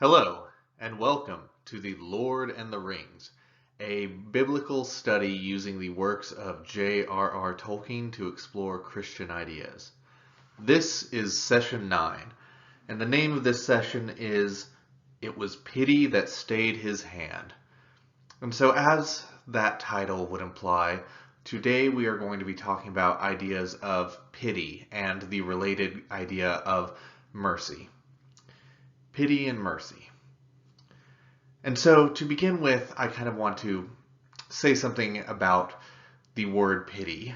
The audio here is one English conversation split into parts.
Hello, and welcome to The Lord and the Rings, a biblical study using the works of J.R.R. Tolkien to explore Christian ideas. This is session 9, and the name of this session is It Was Pity That Stayed His Hand. And so, as that title would imply, today we are going to be talking about ideas of pity and the related idea of mercy. Pity and mercy. And so to begin with, I kind of want to say something about the word pity,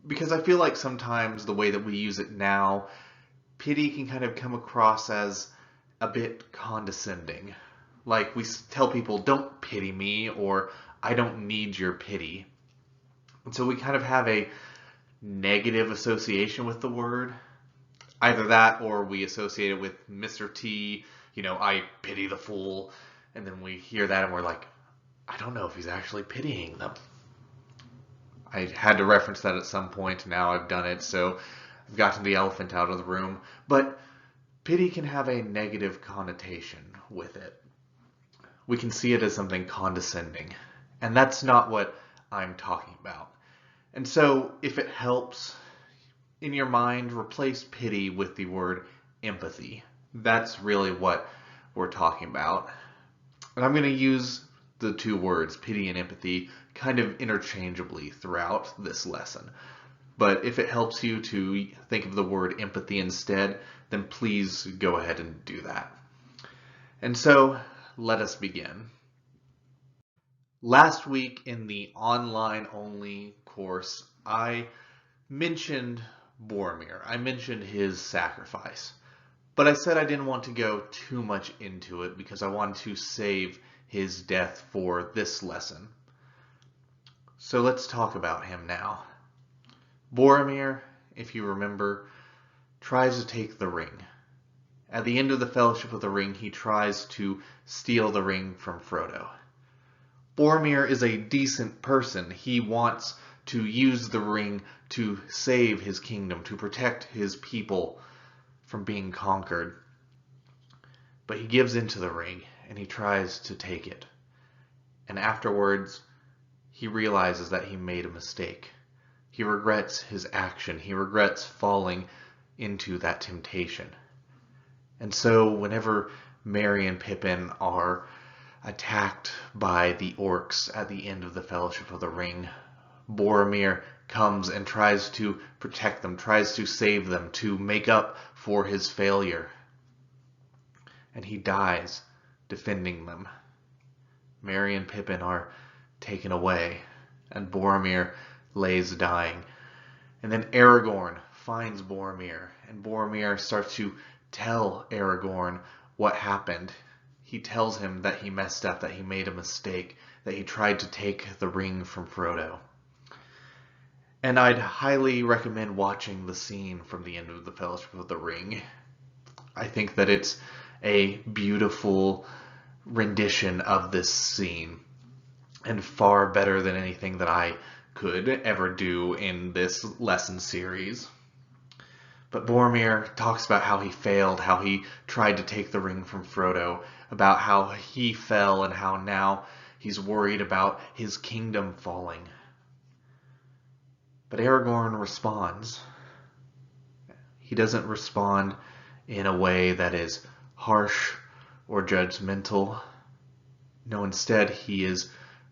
because I feel like sometimes the way that we use it now, pity can kind of come across as a bit condescending. Like we tell people, don't pity me, or I don't need your pity. And so we kind of have a negative association with the word. Either that or we associate it with Mr. T, I pity the fool. And then we hear that and we're like, I don't know if he's actually pitying them. I had to reference that at some point. Now I've done it, so I've gotten the elephant out of the room. But pity can have a negative connotation with it. We can see it as something condescending. And that's not what I'm talking about. And so if it helps, in your mind, replace pity with the word empathy. That's really what we're talking about. And I'm going to use the two words, pity and empathy, kind of interchangeably throughout this lesson. But if it helps you to think of the word empathy instead, then please go ahead and do that. And so, let us begin. Last week in the online-only course, I mentioned Boromir. I mentioned his sacrifice. But I said I didn't want to go too much into it because I wanted to save his death for this lesson. So let's talk about him now. Boromir, if you remember, tries to take the ring. At the end of the Fellowship of the Ring, he tries to steal the ring from Frodo. Boromir is a decent person. He wants to use the ring to save his kingdom, to protect his people from being conquered. But he gives into the ring and he tries to take it. And afterwards, he realizes that he made a mistake. He regrets his action. He regrets falling into that temptation. And so whenever Merry and Pippin are attacked by the orcs at the end of the Fellowship of the Ring, Boromir comes and tries to protect them, tries to save them, to make up for his failure. And he dies defending them. Merry and Pippin are taken away, and Boromir lays dying. And then Aragorn finds Boromir, and Boromir starts to tell Aragorn what happened. He tells him that he messed up, that he made a mistake, that he tried to take the ring from Frodo. And I'd highly recommend watching the scene from the end of the Fellowship of the Ring. I think that it's a beautiful rendition of this scene, and far better than anything that I could ever do in this lesson series. But Boromir talks about how he failed, how he tried to take the ring from Frodo, about how he fell and how now he's worried about his kingdom falling. But Aragorn responds. He doesn't respond in a way that is harsh or judgmental. No, instead he is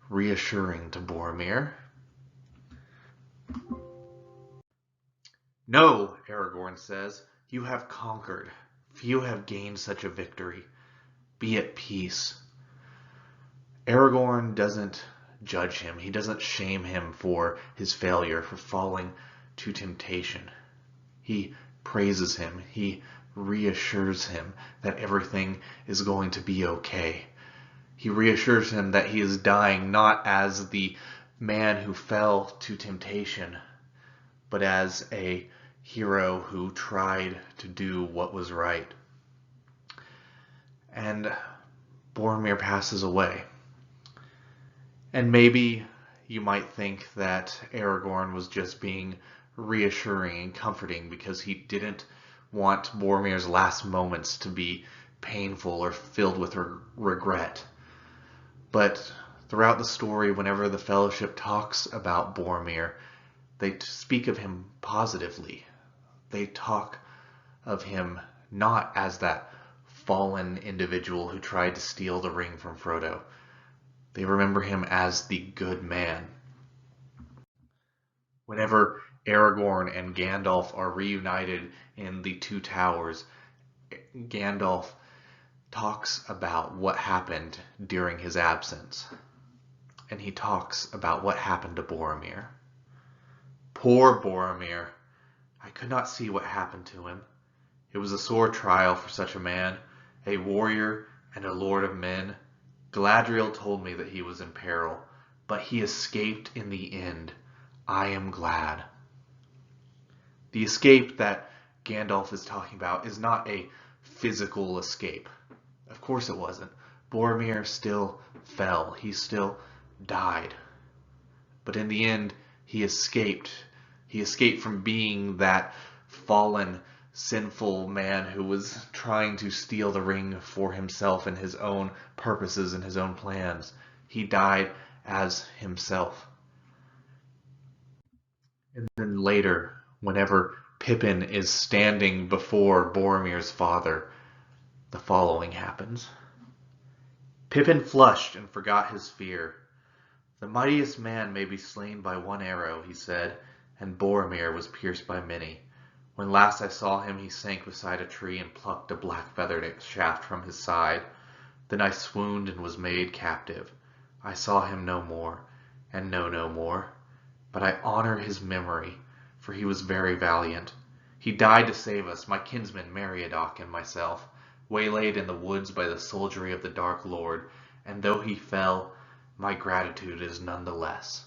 reassuring to Boromir. No, Aragorn says, you have conquered. Few have gained such a victory. Be at peace. Aragorn doesn't judge him. He doesn't shame him for his failure, for falling to temptation. He praises him. He reassures him that everything is going to be okay. He reassures him that he is dying not as the man who fell to temptation, but as a hero who tried to do what was right. And Boromir passes away. And maybe you might think that Aragorn was just being reassuring and comforting because he didn't want Boromir's last moments to be painful or filled with regret. But throughout the story, whenever the Fellowship talks about Boromir, they speak of him positively. They talk of him not as that fallen individual who tried to steal the ring from Frodo. They remember him as the good man. Whenever Aragorn and Gandalf are reunited in the Two Towers, Gandalf talks about what happened during his absence. And he talks about what happened to Boromir. Poor Boromir. I could not see what happened to him. It was a sore trial for such a man, a warrior and a lord of men. Galadriel told me that he was in peril, but he escaped in the end. I am glad. The escape that Gandalf is talking about is not a physical escape. Of course it wasn't. Boromir still fell. He still died. But in the end, he escaped. He escaped from being that fallen, sinful man who was trying to steal the ring for himself and his own purposes and his own plans. He died as himself. And then later, whenever Pippin is standing before Boromir's father, the following happens. Pippin flushed and forgot his fear. The mightiest man may be slain by one arrow, he said, and Boromir was pierced by many. When last I saw him, he sank beside a tree and plucked a black-feathered shaft from his side. Then I swooned and was made captive. I saw him no more, and know no more. But I honor his memory, for he was very valiant. He died to save us, my kinsman Meriadoc and myself, waylaid in the woods by the soldiery of the Dark Lord, and though he fell, my gratitude is none the less.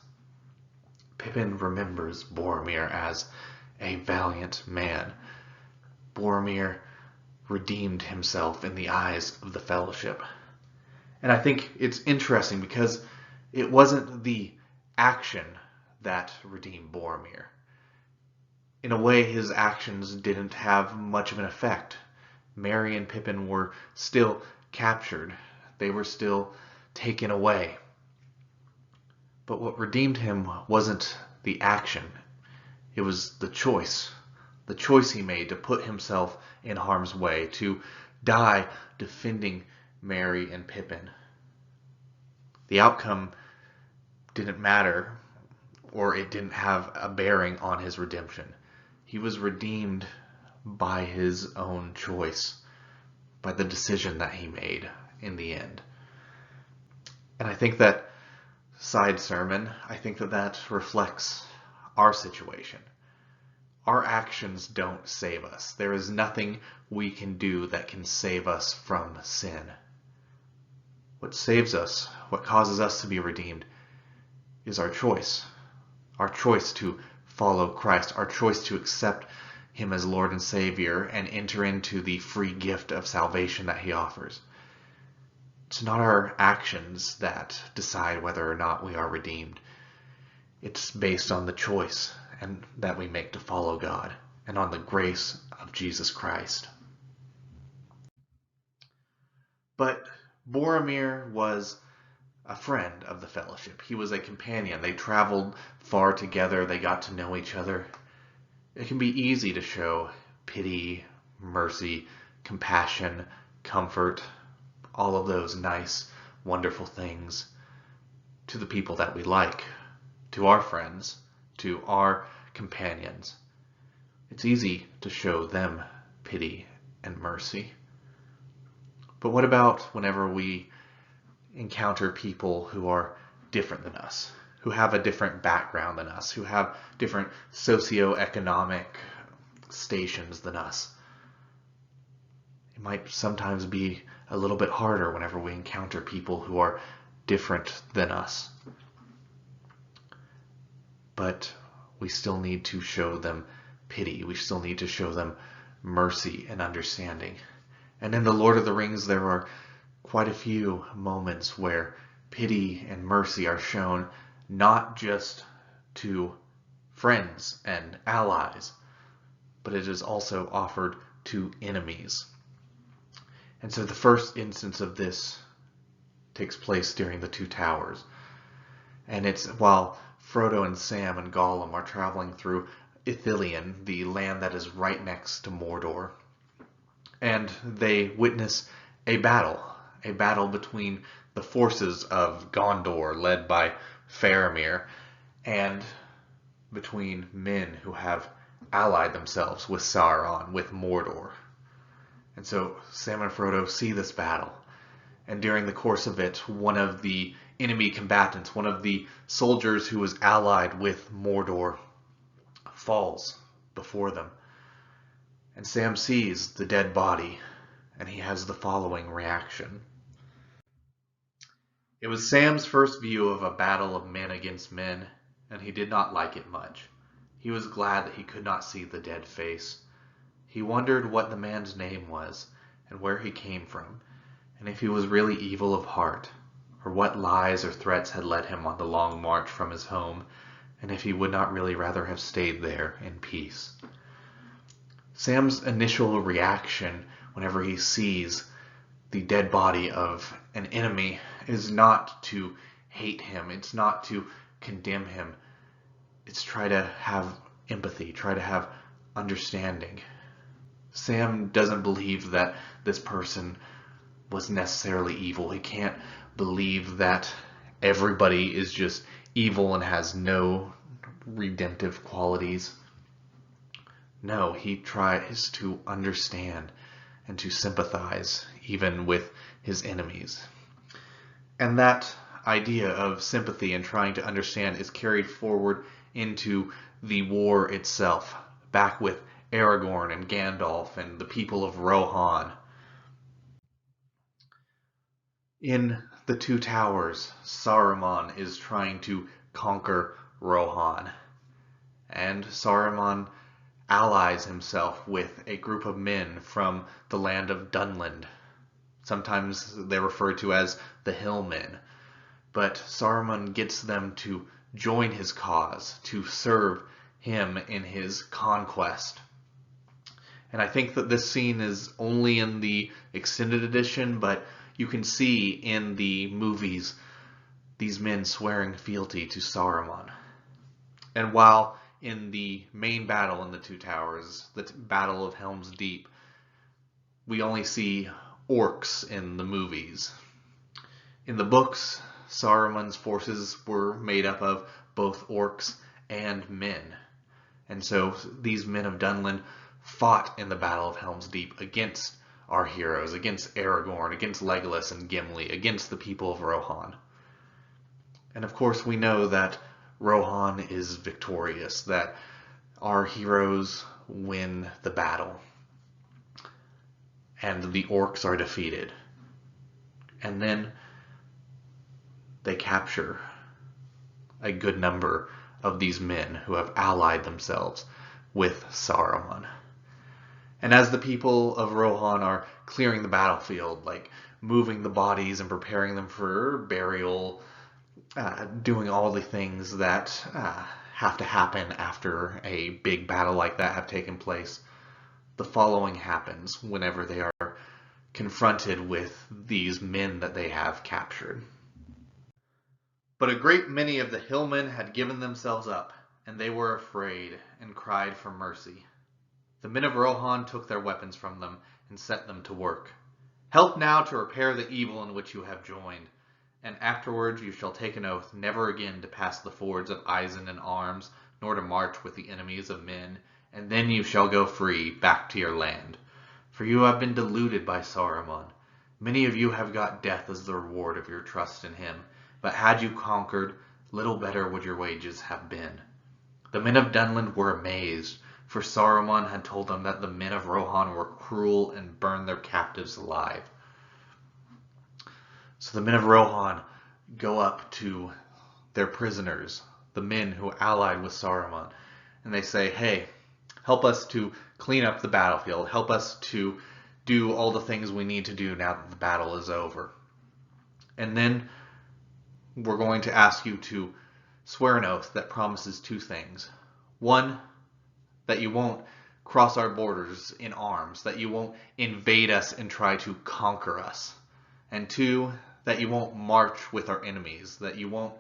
Pippin remembers Boromir as a valiant man. Boromir redeemed himself in the eyes of the Fellowship. And I think it's interesting because it wasn't the action that redeemed Boromir. In a way, his actions didn't have much of an effect. Merry and Pippin were still captured. They were still taken away. But what redeemed him wasn't the action. It was the choice he made to put himself in harm's way, to die defending Merry and Pippin. The outcome didn't matter, or it didn't have a bearing on his redemption. He was redeemed by his own choice, by the decision that he made in the end. And I think that side sermon, I think that reflects our situation. Our actions don't save us. There is nothing we can do that can save us from sin. What saves us, what causes us to be redeemed, is our choice. Our choice to follow Christ, our choice to accept him as Lord and Savior and enter into the free gift of salvation that he offers. It's not our actions that decide whether or not we are redeemed. It's based on the choice and that we make to follow God and on the grace of Jesus Christ. But Boromir was a friend of the Fellowship. He was a companion. They traveled far together. They got to know each other. It can be easy to show pity, mercy, compassion, comfort, all of those nice, wonderful things to the people that we like, to our friends, to our companions. It's easy to show them pity and mercy. But what about whenever we encounter people who are different than us, who have a different background than us, who have different socioeconomic stations than us? It might sometimes be a little bit harder whenever we encounter people who are different than us. But we still need to show them pity. We still need to show them mercy and understanding. And in The Lord of the Rings, there are quite a few moments where pity and mercy are shown not just to friends and allies, but it is also offered to enemies. And so the first instance of this takes place during the Two Towers. And it's while Frodo and Sam and Gollum are traveling through Ithilien, the land that is right next to Mordor. And they witness a battle between the forces of Gondor, led by Faramir, and between men who have allied themselves with Sauron, with Mordor. And so Sam and Frodo see this battle. And during the course of it, one of the enemy combatants, one of the soldiers who was allied with Mordor, falls before them. And Sam sees the dead body, and he has the following reaction. It was Sam's first view of a battle of men against men, and he did not like it much. He was glad that he could not see the dead face. He wondered what the man's name was, and where he came from, and if he was really evil of heart, or what lies or threats had led him on the long march from his home, and if he would not really rather have stayed there in peace. Sam's initial reaction whenever he sees the dead body of an enemy is not to hate him, it's not to condemn him, it's try to have empathy, try to have understanding. Sam doesn't believe that this person was necessarily evil. He can't believe that everybody is just evil and has no redemptive qualities. No, he tries to understand and to sympathize even with his enemies. And that idea of sympathy and trying to understand is carried forward into the war itself, back with Aragorn and Gandalf and the people of Rohan. In the Two Towers, Saruman is trying to conquer Rohan, and Saruman allies himself with a group of men from the land of Dunland. Sometimes they're referred to as the Hillmen. But Saruman gets them to join his cause, to serve him in his conquest. And I think that this scene is only in the extended edition, but you can see in the movies these men swearing fealty to Saruman. And while in the main battle in the Two Towers, the Battle of Helm's Deep, we only see orcs in the movies. In the books, Saruman's forces were made up of both orcs and men. And so these men of Dunland fought in the Battle of Helm's Deep against our heroes, against Aragorn, against Legolas and Gimli, against the people of Rohan. And of course we know that Rohan is victorious, that our heroes win the battle, and the orcs are defeated. And then they capture a good number of these men who have allied themselves with Saruman. And as the people of Rohan are clearing the battlefield, like moving the bodies and preparing them for burial, doing all the things that have to happen after a big battle like that have taken place, the following happens whenever they are confronted with these men that they have captured. But a great many of the hillmen had given themselves up, and they were afraid and cried for mercy. The men of Rohan took their weapons from them and set them to work. Help now to repair the evil in which you have joined, and afterwards you shall take an oath never again to pass the fords of Isen in arms, nor to march with the enemies of men, and then you shall go free back to your land. For you have been deluded by Saruman. Many of you have got death as the reward of your trust in him, but had you conquered, little better would your wages have been. The men of Dunland were amazed, for Saruman had told them that the men of Rohan were cruel and burned their captives alive. So the men of Rohan go up to their prisoners, the men who allied with Saruman, and they say, hey, help us to clean up the battlefield, help us to do all the things we need to do now that the battle is over. And then we're going to ask you to swear an oath that promises two things. One, that you won't cross our borders in arms, that you won't invade us and try to conquer us. And two, that you won't march with our enemies, that you won't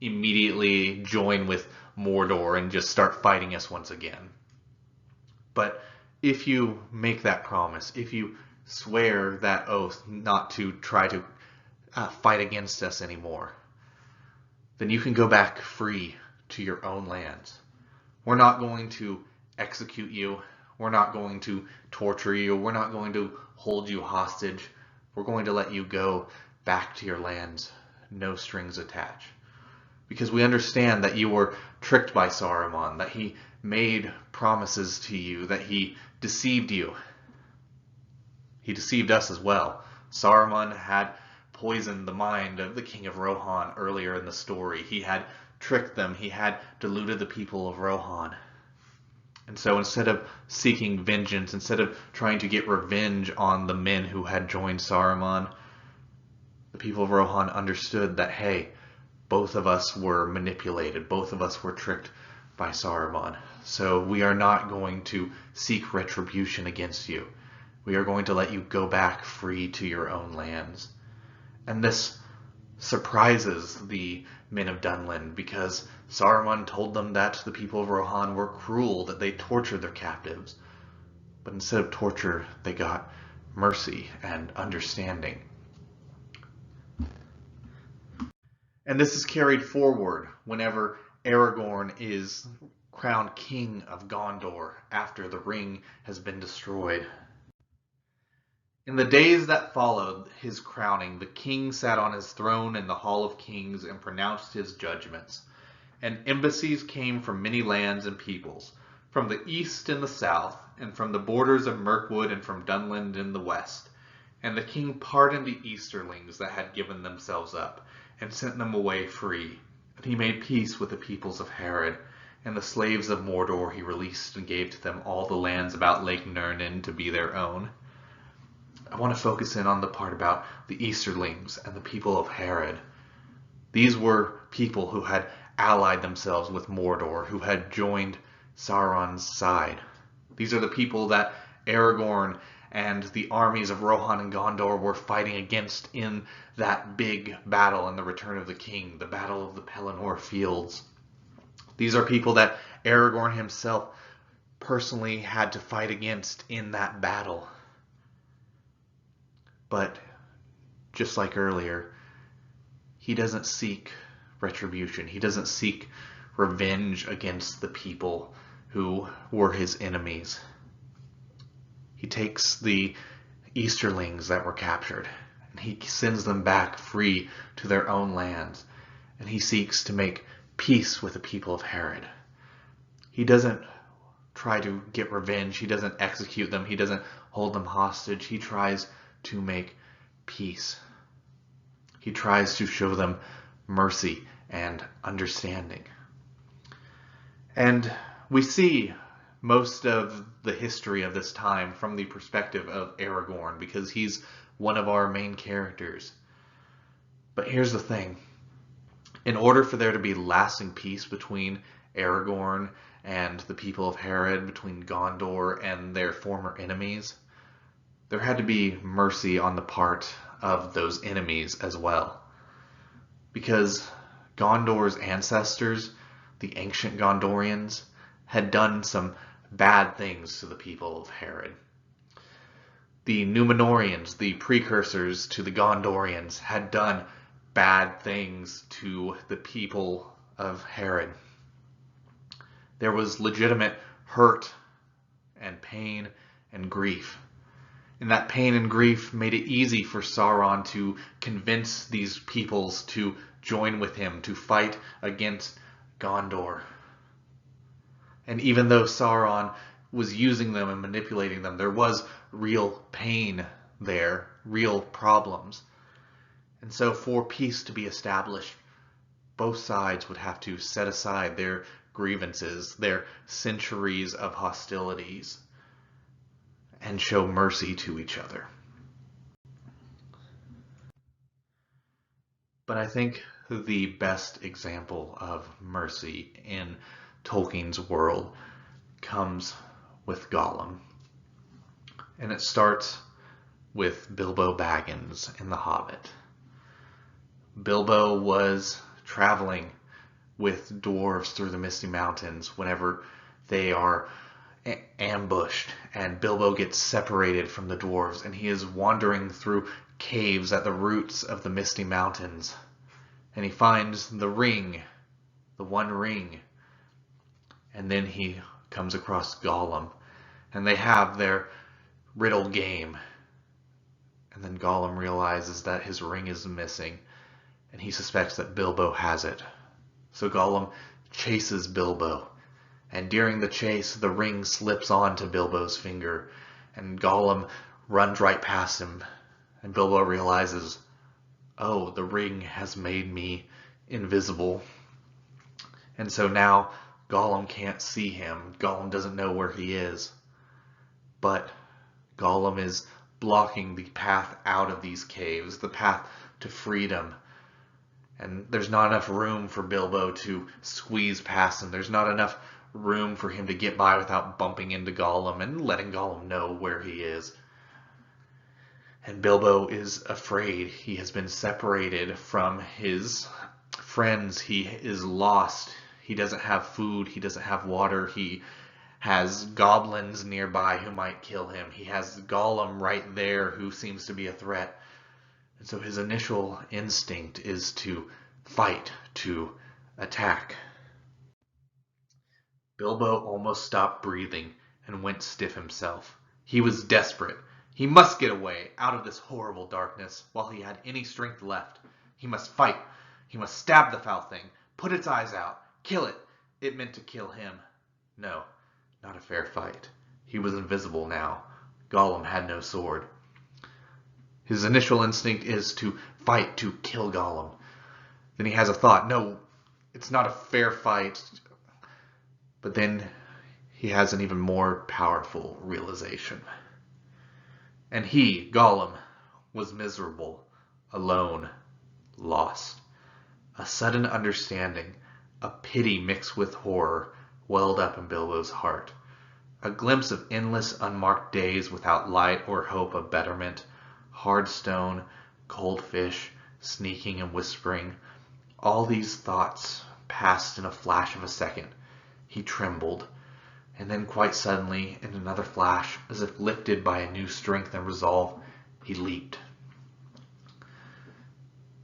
immediately join with Mordor and just start fighting us once again. But if you make that promise, if you swear that oath not to try to fight against us anymore, then you can go back free to your own lands. We're not going to execute you. We're not going to torture you. We're not going to hold you hostage. We're going to let you go back to your lands, no strings attached. Because we understand that you were tricked by Saruman, that he made promises to you, that he deceived you. He deceived us as well. Saruman had poisoned the mind of the king of Rohan earlier in the story. He had tricked them. He had deluded the people of Rohan. And so instead of seeking vengeance, instead of trying to get revenge on the men who had joined Saruman, the people of Rohan understood that, hey, both of us were manipulated. Both of us were tricked by Saruman. So we are not going to seek retribution against you. We are going to let you go back free to your own lands. And this surprises the men of Dunland, because Saruman told them that the people of Rohan were cruel, that they tortured their captives. But instead of torture, they got mercy and understanding. And this is carried forward whenever Aragorn is crowned king of Gondor after the ring has been destroyed. In the days that followed his crowning, the king sat on his throne in the Hall of Kings and pronounced his judgments. And embassies came from many lands and peoples, from the east and the south, and from the borders of Mirkwood and from Dunland in the west. And the king pardoned the Easterlings that had given themselves up, and sent them away free. And he made peace with the peoples of Harad, and the slaves of Mordor he released and gave to them all the lands about Lake Nirnen to be their own. I want to focus in on the part about the Easterlings and the people of Harad. These were people who had allied themselves with Mordor, who had joined Sauron's side. These are the people that Aragorn and the armies of Rohan and Gondor were fighting against in that big battle in the Return of the King, the Battle of the Pelennor Fields. These are people that Aragorn himself personally had to fight against in that battle. But just like earlier, he doesn't seek retribution. He doesn't seek revenge against the people who were his enemies. He takes the Easterlings that were captured and he sends them back free to their own lands, and he seeks to make peace with the people of Harad. He doesn't try to get revenge. He doesn't execute them. He doesn't hold them hostage. He tries to make peace. He tries to show them mercy and understanding. And we see most of the history of this time from the perspective of Aragorn, because he's one of our main characters. But here's the thing. In order for there to be lasting peace between Aragorn and the people of Harad, between Gondor and their former enemies, there had to be mercy on the part of those enemies as well. Because Gondor's ancestors, the ancient Gondorians, had done some bad things to the people of Harad. The Númenóreans, the precursors to the Gondorians, had done bad things to the people of Harad. There was legitimate hurt and pain and grief. And that pain and grief made it easy for Sauron to convince these peoples to join with him, to fight against Gondor. And even though Sauron was using them and manipulating them, there was real pain there, real problems. And so for peace to be established, both sides would have to set aside their grievances, their centuries of hostilities, and show mercy to each other. But I think the best example of mercy in Tolkien's world comes with Gollum. And it starts with Bilbo Baggins in The Hobbit. Bilbo was traveling with dwarves through the Misty Mountains whenever they are ambushed, and Bilbo gets separated from the dwarves, and he is wandering through caves at the roots of the Misty Mountains, and he finds the ring, the one ring, and then he comes across Gollum, and they have their riddle game, and then Gollum realizes that his ring is missing, and he suspects that Bilbo has it. So Gollum chases Bilbo, and during the chase, the ring slips onto Bilbo's finger, and Gollum runs right past him, and Bilbo realizes, oh, the ring has made me invisible. And so now Gollum can't see him. Gollum doesn't know where he is. But Gollum is blocking the path out of these caves, the path to freedom. And there's not enough room for Bilbo to squeeze past him. There's not enough room for him to get by without bumping into Gollum and letting Gollum know where he is. And Bilbo is afraid. He has been separated from his friends. He is lost. He doesn't have food. He doesn't have water. He has goblins nearby who might kill him. He has Gollum right there who seems to be a threat. And so his initial instinct is to fight, to attack. Bilbo almost stopped breathing and went stiff himself. He was desperate. He must get away out of this horrible darkness while he had any strength left. He must fight. He must stab the foul thing, put its eyes out, kill it. It meant to kill him. No, not a fair fight. He was invisible now. Gollum had no sword. His initial instinct is to fight, to kill Gollum. Then he has a thought, no, it's not a fair fight. But then he has an even more powerful realization. And he, Gollum, was miserable, alone, lost. A sudden understanding, a pity mixed with horror, welled up in Bilbo's heart. A glimpse of endless unmarked days without light or hope of betterment. Hard stone, cold fish, sneaking and whispering. All these thoughts passed in a flash of a second. He trembled, and then quite suddenly, in another flash, as if lifted by a new strength and resolve, he leaped.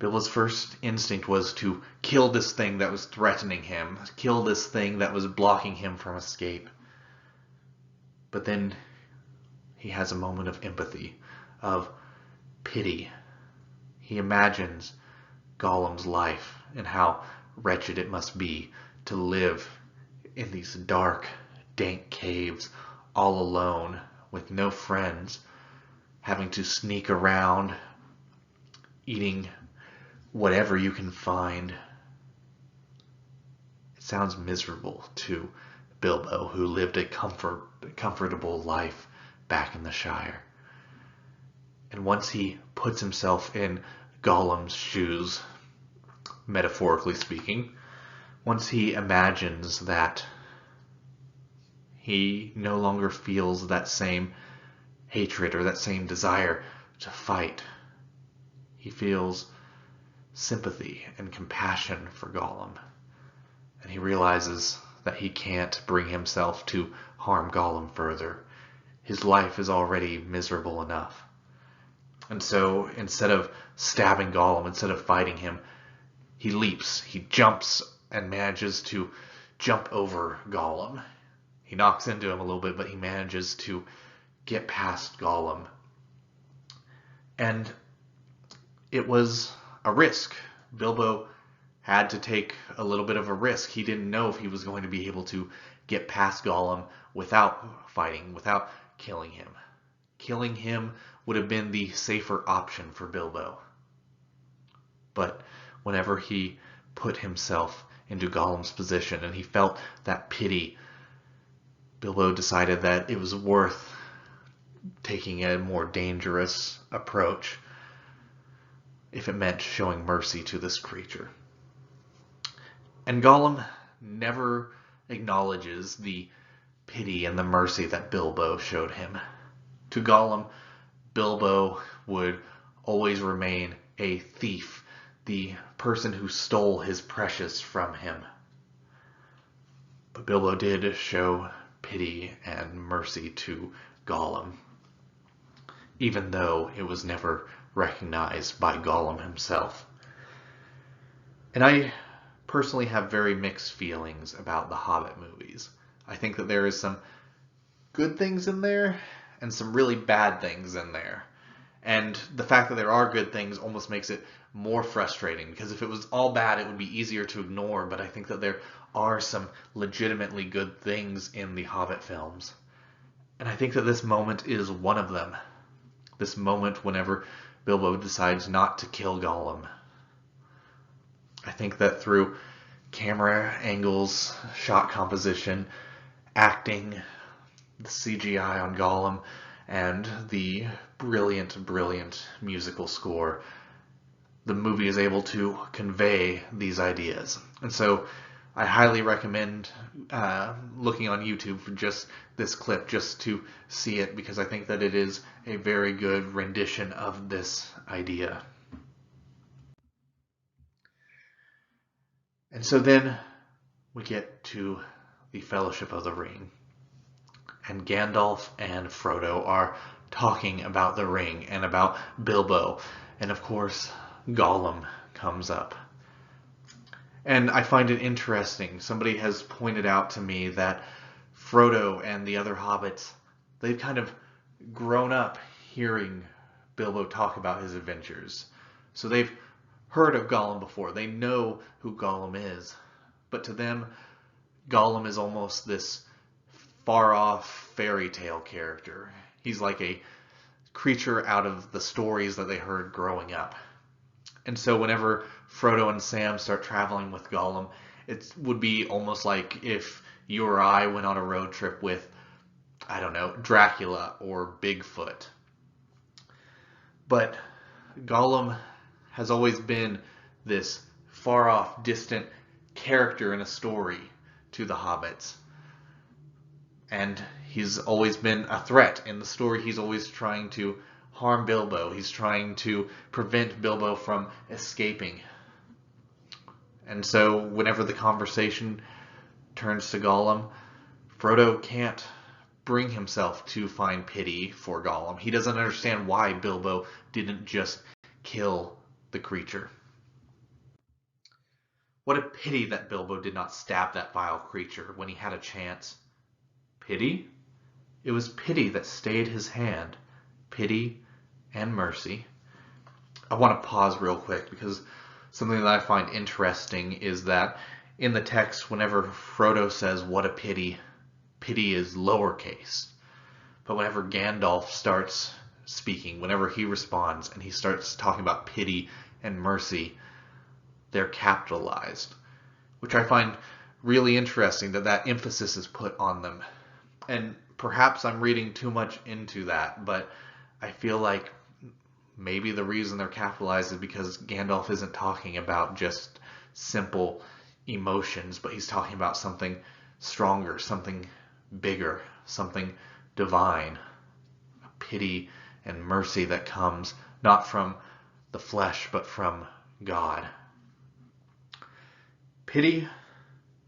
Bilbo's first instinct was to kill this thing that was threatening him, kill this thing that was blocking him from escape. But then he has a moment of empathy, of pity. He imagines Gollum's life and how wretched it must be to live in these dark, dank caves, all alone, with no friends, having to sneak around, eating whatever you can find. It sounds miserable to Bilbo, who lived a comfortable life back in the Shire. And once he puts himself in Gollum's shoes, metaphorically speaking, once he imagines that he no longer feels that same hatred or that same desire to fight, he feels sympathy and compassion for Gollum. And he realizes that he can't bring himself to harm Gollum further. His life is already miserable enough. And so instead of stabbing Gollum, instead of fighting him, he leaps, he jumps, and manages to jump over Gollum. He knocks into him a little bit, but he manages to get past Gollum. And it was a risk. Bilbo had to take a little bit of a risk. He didn't know if he was going to be able to get past Gollum without fighting, without killing him. Killing him would have been the safer option for Bilbo. But whenever he put himself into Gollum's position and he felt that pity, Bilbo decided that it was worth taking a more dangerous approach if it meant showing mercy to this creature. And Gollum never acknowledges the pity and the mercy that Bilbo showed him. To Gollum, Bilbo would always remain a thief, the person who stole his precious from him. But Bilbo did show pity and mercy to Gollum, even though it was never recognized by Gollum himself. And I personally have very mixed feelings about the Hobbit movies. I think that there is some good things in there and some really bad things in there. And the fact that there are good things almost makes it more frustrating, because if it was all bad, it would be easier to ignore. But I think that there are some legitimately good things in the Hobbit films. And I think that this moment is one of them. This moment whenever Bilbo decides not to kill Gollum. I think that through camera angles, shot composition, acting, the CGI on Gollum, and the brilliant musical score, the movie is able to convey these ideas. And so I highly recommend looking on YouTube for just this clip, just to see it, because I think that it is a very good rendition of this idea. And so then we get to the Fellowship of the Ring. And Gandalf and Frodo are talking about the ring and about Bilbo. And of course, Gollum comes up. And I find it interesting. Somebody has pointed out to me that Frodo and the other hobbits, they've kind of grown up hearing Bilbo talk about his adventures. So they've heard of Gollum before. They know who Gollum is. But to them, Gollum is almost this far-off fairy tale character. He's like a creature out of the stories that they heard growing up. And so whenever Frodo and Sam start traveling with Gollum, it would be almost like if you or I went on a road trip with, I don't know, Dracula or Bigfoot. But Gollum has always been this far-off, distant character in a story to the hobbits. And he's always been a threat. In the story, he's always trying to harm Bilbo. He's trying to prevent Bilbo from escaping. And so whenever the conversation turns to Gollum, Frodo can't bring himself to find pity for Gollum. He doesn't understand why Bilbo didn't just kill the creature. What a pity that Bilbo did not stab that vile creature when he had a chance. Pity? It was pity that stayed his hand. Pity and mercy. I want to pause real quick, because something that I find interesting is that in the text, whenever Frodo says, "What a pity," pity is lowercase. But whenever Gandalf starts speaking, whenever he responds and he starts talking about pity and mercy, they're capitalized, which I find really interesting, that emphasis is put on them. And perhaps I'm reading too much into that, but I feel like maybe the reason they're capitalized is because Gandalf isn't talking about just simple emotions, but he's talking about something stronger, something bigger, something divine. A pity and mercy that comes not from the flesh, but from God. Pity,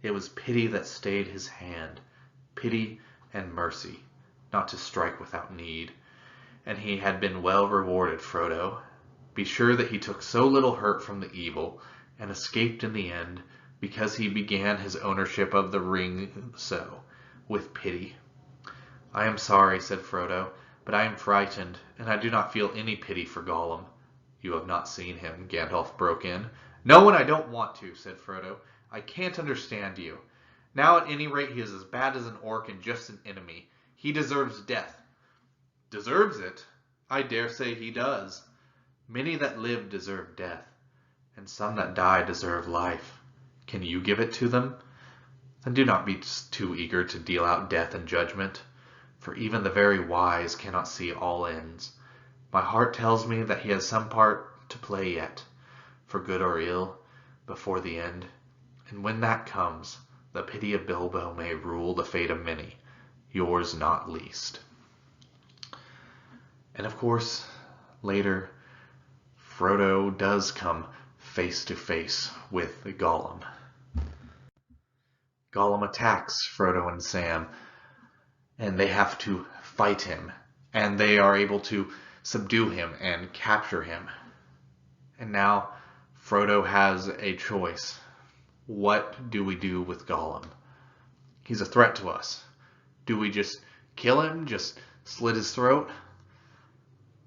it was pity that stayed his hand. Pity and mercy, not to strike without need. And he had been well rewarded, Frodo. Be sure that he took so little hurt from the evil, and escaped in the end, because he began his ownership of the ring so, with pity. I am sorry, said Frodo, but I am frightened, and I do not feel any pity for Gollum. You have not seen him, Gandalf broke in. No, and I don't want to, said Frodo. I can't understand you. Now at any rate he is as bad as an orc and just an enemy. He deserves death. Deserves it? I dare say he does. Many that live deserve death, and some that die deserve life. Can you give it to them? Then do not be too eager to deal out death and judgment, for even the very wise cannot see all ends. My heart tells me that he has some part to play yet, for good or ill, before the end. And when that comes, the pity of Bilbo may rule the fate of many. yours not least. And of course, later, Frodo does come face to face with Gollum. Gollum attacks Frodo and Sam, and they have to fight him, and they are able to subdue him and capture him. And now Frodo has a choice. What do we do with Gollum? He's a threat to us. Do we just kill him, just slit his throat?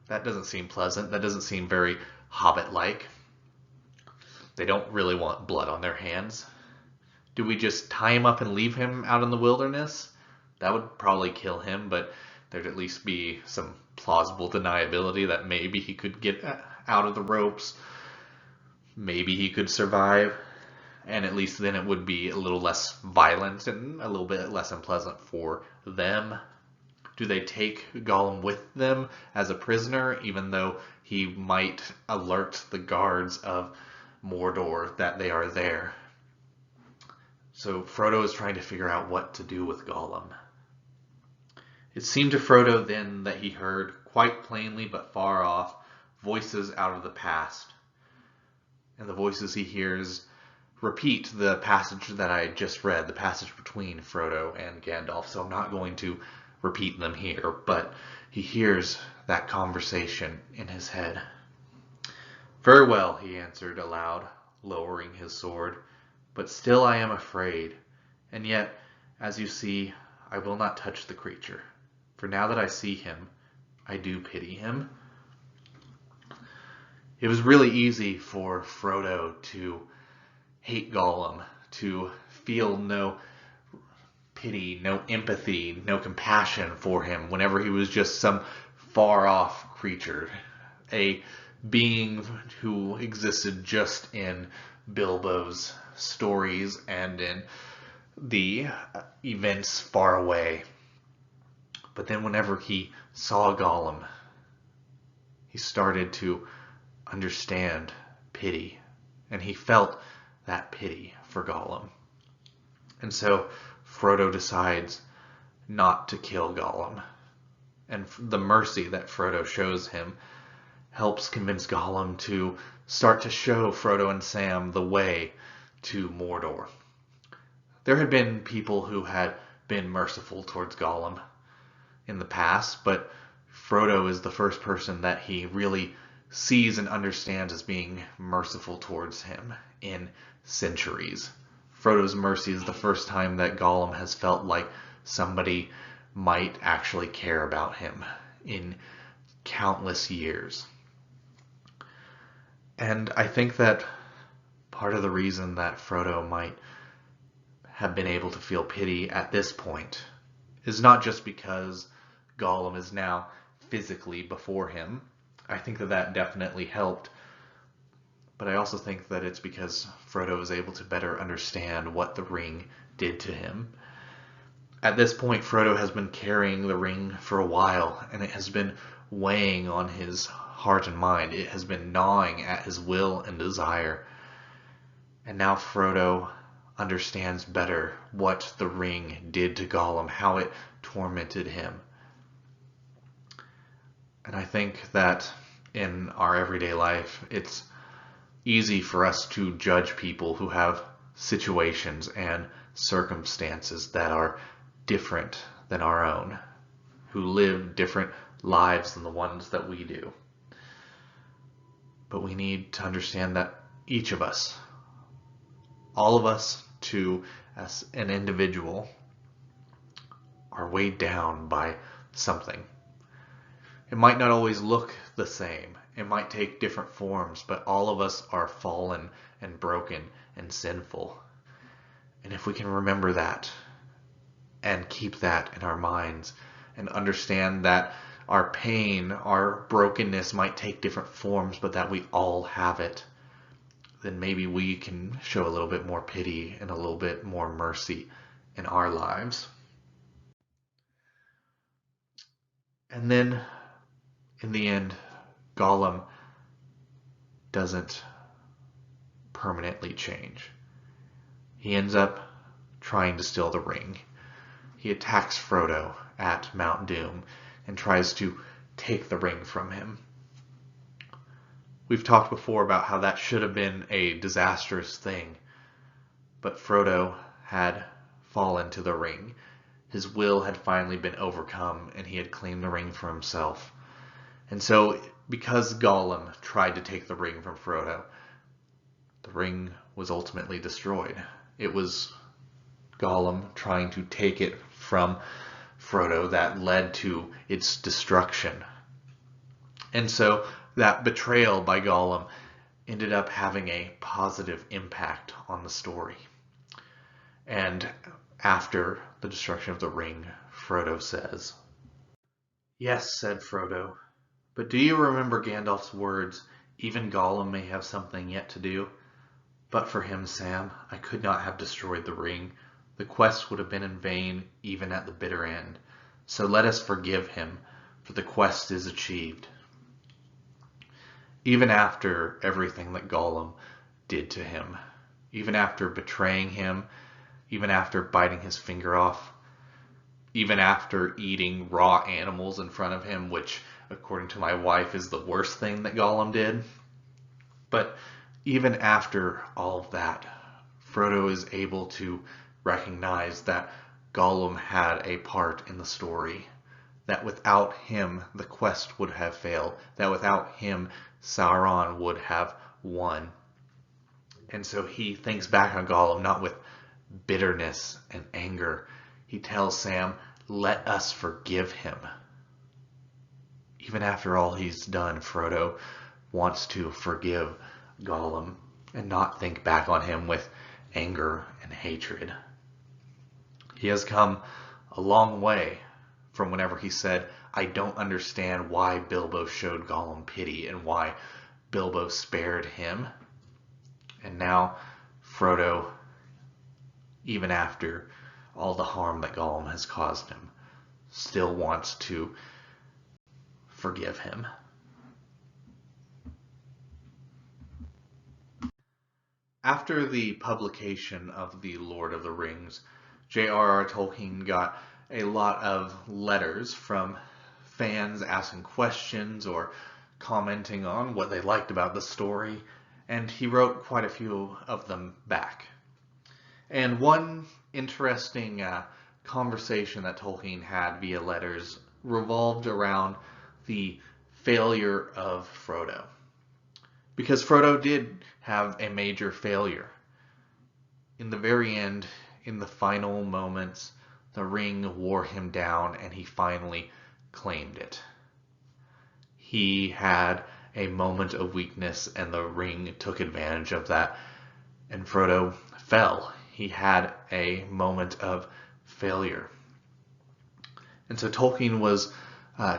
That doesn't seem pleasant. That doesn't seem very Hobbit-like. They don't really want blood on their hands. Do we just tie him up and leave him out in the wilderness? That would probably kill him, but there'd at least be some plausible deniability that maybe he could get out of the ropes. Maybe he could survive. And at least then it would be a little less violent and a little bit less unpleasant for them. Do they take Gollum with them as a prisoner, even though he might alert the guards of Mordor that they are there? So Frodo is trying to figure out what to do with Gollum. It seemed to Frodo then that he heard, quite plainly but far off, voices out of the past. And the voices he hears repeat the passage that I just read, the passage between Frodo and Gandalf, so I'm not going to repeat them here, but he hears that conversation in his head. "Very well," he answered aloud, lowering his sword, "but still I am afraid, and yet, as you see, I will not touch the creature, for now that I see him, I do pity him." It was really easy for Frodo to hate Gollum, to feel no pity, no empathy, no compassion for him whenever he was just some far-off creature, a being who existed just in Bilbo's stories and in the events far away. But then whenever he saw Gollum, he started to understand pity, and he felt that pity for Gollum. And so Frodo decides not to kill Gollum. And the mercy that Frodo shows him helps convince Gollum to start to show Frodo and Sam the way to Mordor. There had been people who had been merciful towards Gollum in the past, but Frodo is the first person that he really sees and understands as being merciful towards him in centuries. Frodo's mercy is the first time that Gollum has felt like somebody might actually care about him in countless years. And I think that part of the reason that Frodo might have been able to feel pity at this point is not just because Gollum is now physically before him. I think that that definitely helped. But I also think that it's because Frodo is able to better understand what the ring did to him. At this point, Frodo has been carrying the ring for a while, and it has been weighing on his heart and mind. It has been gnawing at his will and desire. And now Frodo understands better what the ring did to Gollum, how it tormented him. And I think that in our everyday life, it's easy for us to judge people who have situations and circumstances that are different than our own, who live different lives than the ones that we do. But we need to understand that each of us, all of us as an individual, are weighed down by something. It might not always look the same. It might take different forms, but all of us are fallen and broken and sinful. And if we can remember that and keep that in our minds and understand that our pain, our brokenness might take different forms, but that we all have it, then maybe we can show a little bit more pity and a little bit more mercy in our lives. And then, in the end, Gollum doesn't permanently change. He ends up trying to steal the ring. he attacks Frodo at Mount Doom and tries to take the ring from him. We've talked before about how that should have been a disastrous thing, but Frodo had fallen to the ring. His will had finally been overcome, and he had claimed the ring for himself. And so, because Gollum tried to take the ring from Frodo, the ring was ultimately destroyed. It was Gollum trying to take it from Frodo that led to its destruction. And so, that betrayal by Gollum ended up having a positive impact on the story. And after the destruction of the ring, Frodo says, "Yes," said Frodo, "but do you remember Gandalf's words, 'Even Gollum may have something yet to do'? But for him, Sam, I could not have destroyed the ring. The quest would have been in vain, even at the bitter end. So let us forgive him, for the quest is achieved." Even after everything that Gollum did to him, even after betraying him, even after biting his finger off, even after eating raw animals in front of him, which, according to my wife, is the worst thing that Gollum did. But even after all of that, Frodo is able to recognize that Gollum had a part in the story, that without him the quest would have failed, that without him Sauron would have won. And so he thinks back on Gollum not with bitterness and anger. He tells Sam, "Let us forgive him." Even after all he's done, Frodo wants to forgive Gollum and not think back on him with anger and hatred. He has come a long way from whenever he said, "I don't understand why Bilbo showed Gollum pity and why Bilbo spared him." And now Frodo, even after all the harm that Gollum has caused him, still wants to forgive him. After the publication of The Lord of the Rings, J.R.R. Tolkien got a lot of letters from fans asking questions or commenting on what they liked about the story, and he wrote quite a few of them back. And one interesting conversation that Tolkien had via letters revolved around the failure of Frodo. Because Frodo did have a major failure. In the very end, in the final moments, the ring wore him down and he finally claimed it. He had a moment of weakness and the ring took advantage of that, and Frodo fell. He had a moment of failure. And so Tolkien was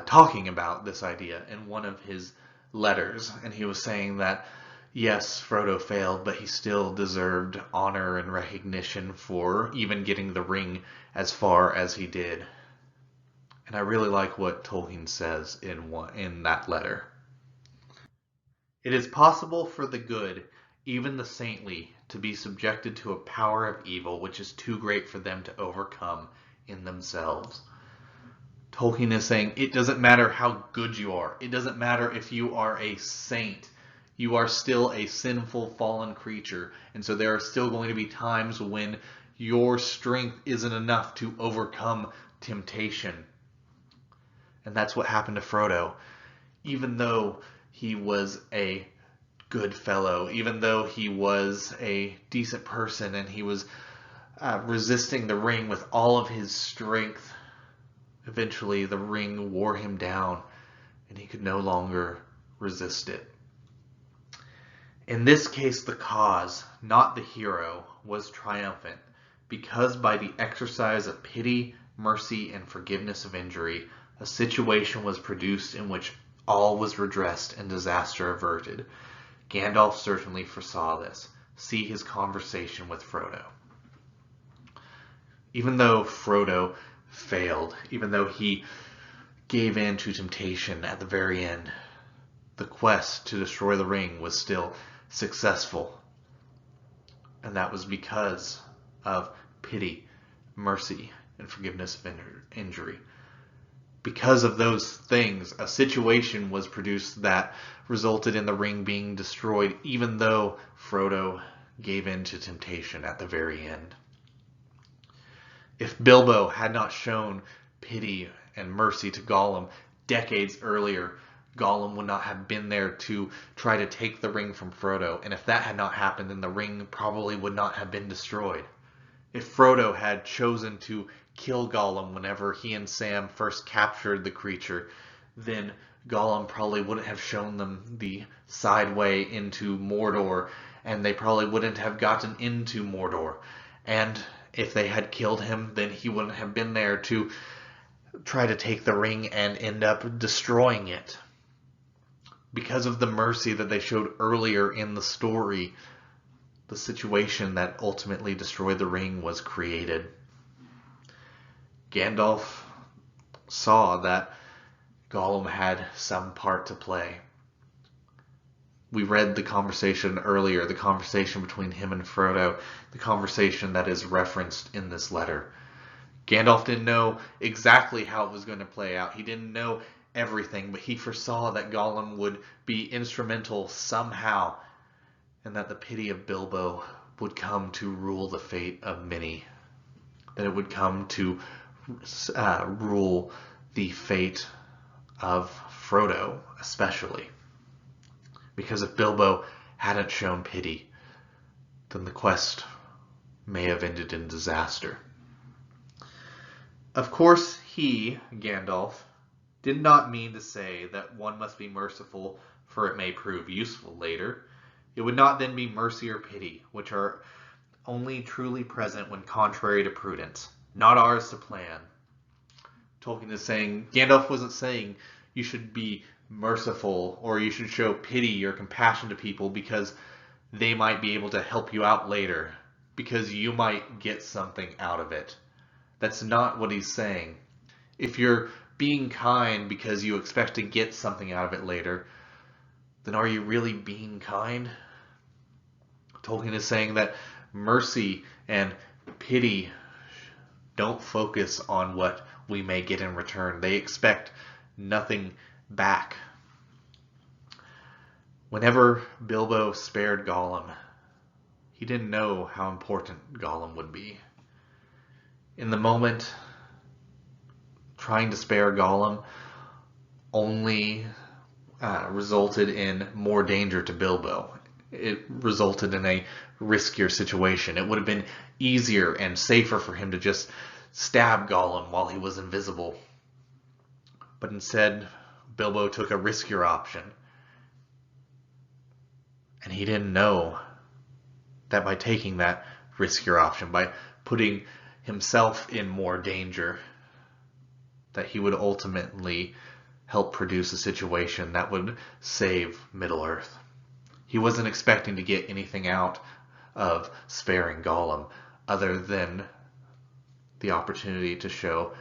talking about this idea in one of his letters, and he was saying that yes, Frodo failed, but he still deserved honor and recognition for even getting the ring as far as he did. And I really like what Tolkien says in that letter. "It is possible for the good, even the saintly, to be subjected to a power of evil which is too great for them to overcome in themselves." Tolkien is saying it doesn't matter how good you are. It doesn't matter if you are a saint. You are still a sinful, fallen creature. And so there are still going to be times when your strength isn't enough to overcome temptation. And that's what happened to Frodo. Even though he was a good fellow, even though he was a decent person and he was resisting the ring with all of his strength, eventually the ring wore him down and he could no longer resist it. In this case, the cause, not the hero, was triumphant, because by the exercise of pity, mercy, and forgiveness of injury, a situation was produced in which all was redressed and disaster averted. Gandalf certainly foresaw this. See his conversation with Frodo. Even though Frodo failed, even though he gave in to temptation at the very end, the quest to destroy the ring was still successful. And that was because of pity, mercy, and forgiveness of injury. Because of those things, a situation was produced that resulted in the ring being destroyed, even though Frodo gave in to temptation at the very end. If Bilbo had not shown pity and mercy to Gollum decades earlier, Gollum would not have been there to try to take the ring from Frodo. And if that had not happened, then the ring probably would not have been destroyed. If Frodo had chosen to kill Gollum whenever he and Sam first captured the creature, then Gollum probably wouldn't have shown them the side way into Mordor, and they probably wouldn't have gotten into Mordor. And if they had killed him, then he wouldn't have been there to try to take the ring and end up destroying it. Because of the mercy that they showed earlier in the story, the situation that ultimately destroyed the ring was created. Gandalf saw that Gollum had some part to play. We read the conversation earlier, the conversation between him and Frodo, the conversation that is referenced in this letter. Gandalf didn't know exactly how it was going to play out. He didn't know everything, but he foresaw that Gollum would be instrumental somehow, and that the pity of Bilbo would come to rule the fate of many. That it would come to rule the fate of Frodo, especially. Because if Bilbo hadn't shown pity, then the quest may have ended in disaster. Of course, he, Gandalf, did not mean to say that one must be merciful, for it may prove useful later. It would not then be mercy or pity, which are only truly present when contrary to prudence, not ours to plan. Tolkien is saying, Gandalf wasn't saying you should be merciful or you should show pity or compassion to people because they might be able to help you out later, because you might get something out of it. That's not what he's saying. If you're being kind because you expect to get something out of it later, then are you really being kind? Tolkien is saying that mercy and pity don't focus on what we may get in return. They expect nothing back. Whenever Bilbo spared Gollum, he didn't know how important Gollum would be. In the moment, trying to spare Gollum only resulted in more danger to Bilbo. It resulted in a riskier situation. It would have been easier and safer for him to just stab Gollum while he was invisible. But instead, Bilbo took a riskier option. And he didn't know that by taking that riskier option, by putting himself in more danger, that he would ultimately help produce a situation that would save Middle-earth. He wasn't expecting to get anything out of sparing Gollum other than the opportunity to show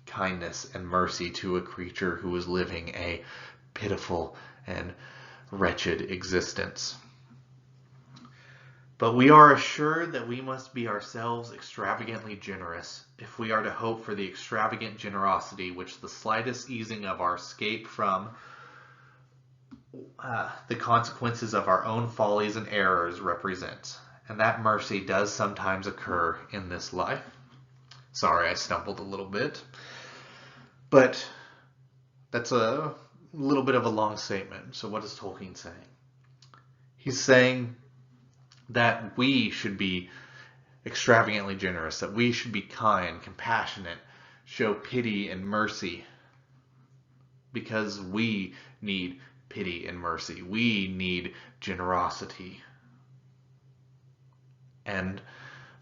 kindness and mercy to a creature who was living a pitiful and wretched existence. But we are assured that we must be ourselves extravagantly generous if we are to hope for the extravagant generosity which the slightest easing of our escape from the consequences of our own follies and errors represents. And that mercy does sometimes occur in this life. Sorry, I stumbled a little bit. But that's a little bit of a long statement. So what is Tolkien saying? He's saying that we should be extravagantly generous, that we should be kind, compassionate, show pity and mercy, because we need pity and mercy. We need generosity. And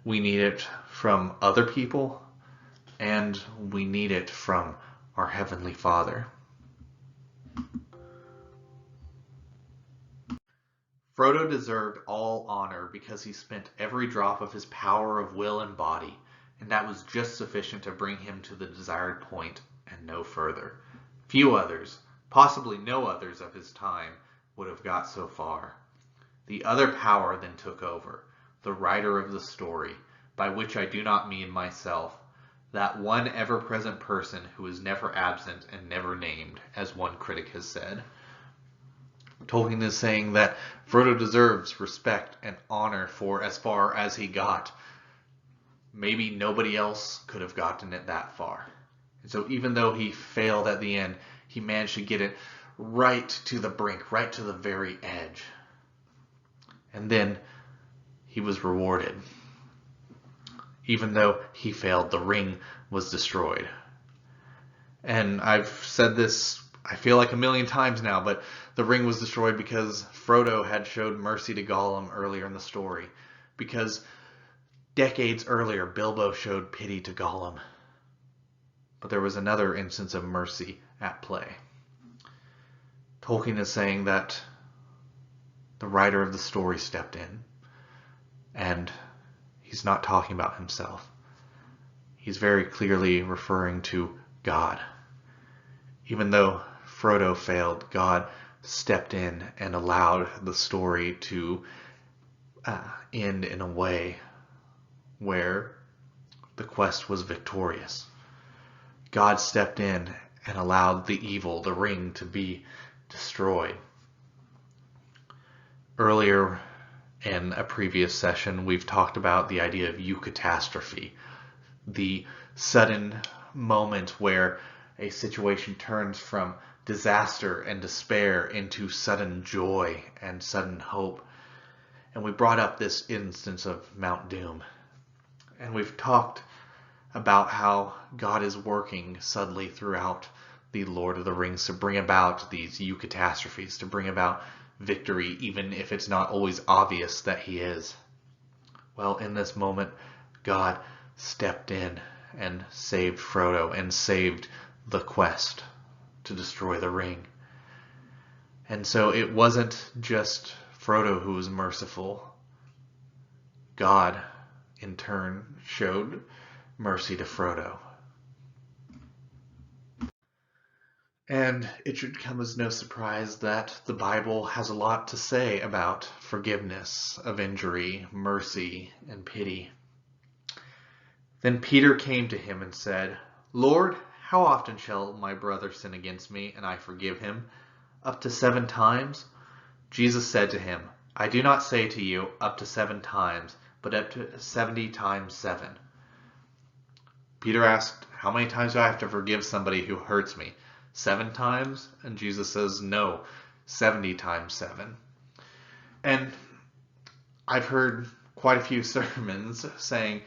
we need it from other people, and we need it from our Heavenly Father. Frodo deserved all honor because he spent every drop of his power of will and body, and that was just sufficient to bring him to the desired point and no further. Few others, possibly no others of his time, would have got so far. The other power then took over, the writer of the story, by which I do not mean myself, that one ever-present person who is never absent and never named, as one critic has said. Tolkien is saying that Frodo deserves respect and honor for as far as he got. Maybe nobody else could have gotten it that far. And so even though he failed at the end, he managed to get it right to the brink, right to the very edge. And then he was rewarded. Even though he failed, the ring was destroyed. And I've said this, I feel like a million times now, but the ring was destroyed because Frodo had showed mercy to Gollum earlier in the story. Because decades earlier, Bilbo showed pity to Gollum. But there was another instance of mercy at play. Tolkien is saying that the writer of the story stepped in, and he's not talking about himself. He's very clearly referring to God. Even though Frodo failed, God stepped in and allowed the story to end in a way where the quest was victorious. God stepped in and allowed the evil, the ring, to be destroyed. Earlier in a previous session, we've talked about the idea of eucatastrophe, the sudden moment where a situation turns from disaster and despair into sudden joy and sudden hope. And we brought up this instance of Mount Doom. And we've talked about how God is working subtly throughout the Lord of the Rings to bring about these eucatastrophes, to bring about victory, even if it's not always obvious that he is. Well, in this moment, God stepped in and saved Frodo and saved the quest to destroy the ring. And so it wasn't just Frodo who was merciful. God, in turn, showed mercy to Frodo. And it should come as no surprise that the Bible has a lot to say about forgiveness of injury, mercy, and pity. Then Peter came to him and said, "Lord, how often shall my brother sin against me, and I forgive him? Up to 7 times?" Jesus said to him, "I do not say to you up to 7 times, but up to 70 times 7. Peter asked, "How many times do I have to forgive somebody who hurts me? 7 times?" And Jesus says, "No, 70 times 7. And I've heard quite a few sermons saying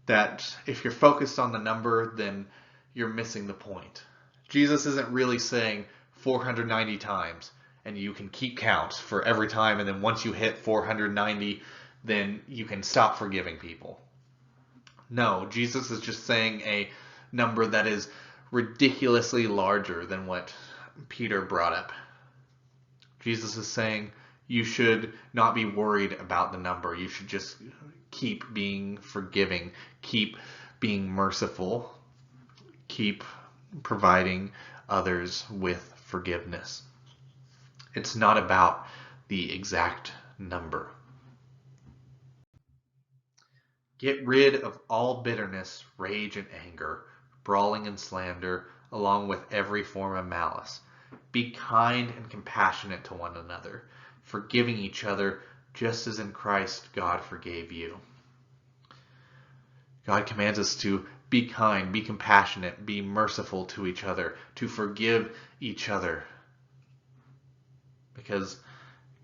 that if you're focused on the number, then you're missing the point. Jesus isn't really saying 490 times, and you can keep count for every time, and then once you hit 490, then you can stop forgiving people. No, Jesus is just saying a number that is ridiculously larger than what Peter brought up. Jesus is saying you should not be worried about the number. You should just keep being forgiving, keep being merciful, keep providing others with forgiveness. It's not about the exact number. Get rid of all bitterness, rage, and anger, brawling and slander, along with every form of malice. Be kind and compassionate to one another, forgiving each other, just as in Christ God forgave you. God commands us to be kind, be compassionate, be merciful to each other, to forgive each other, because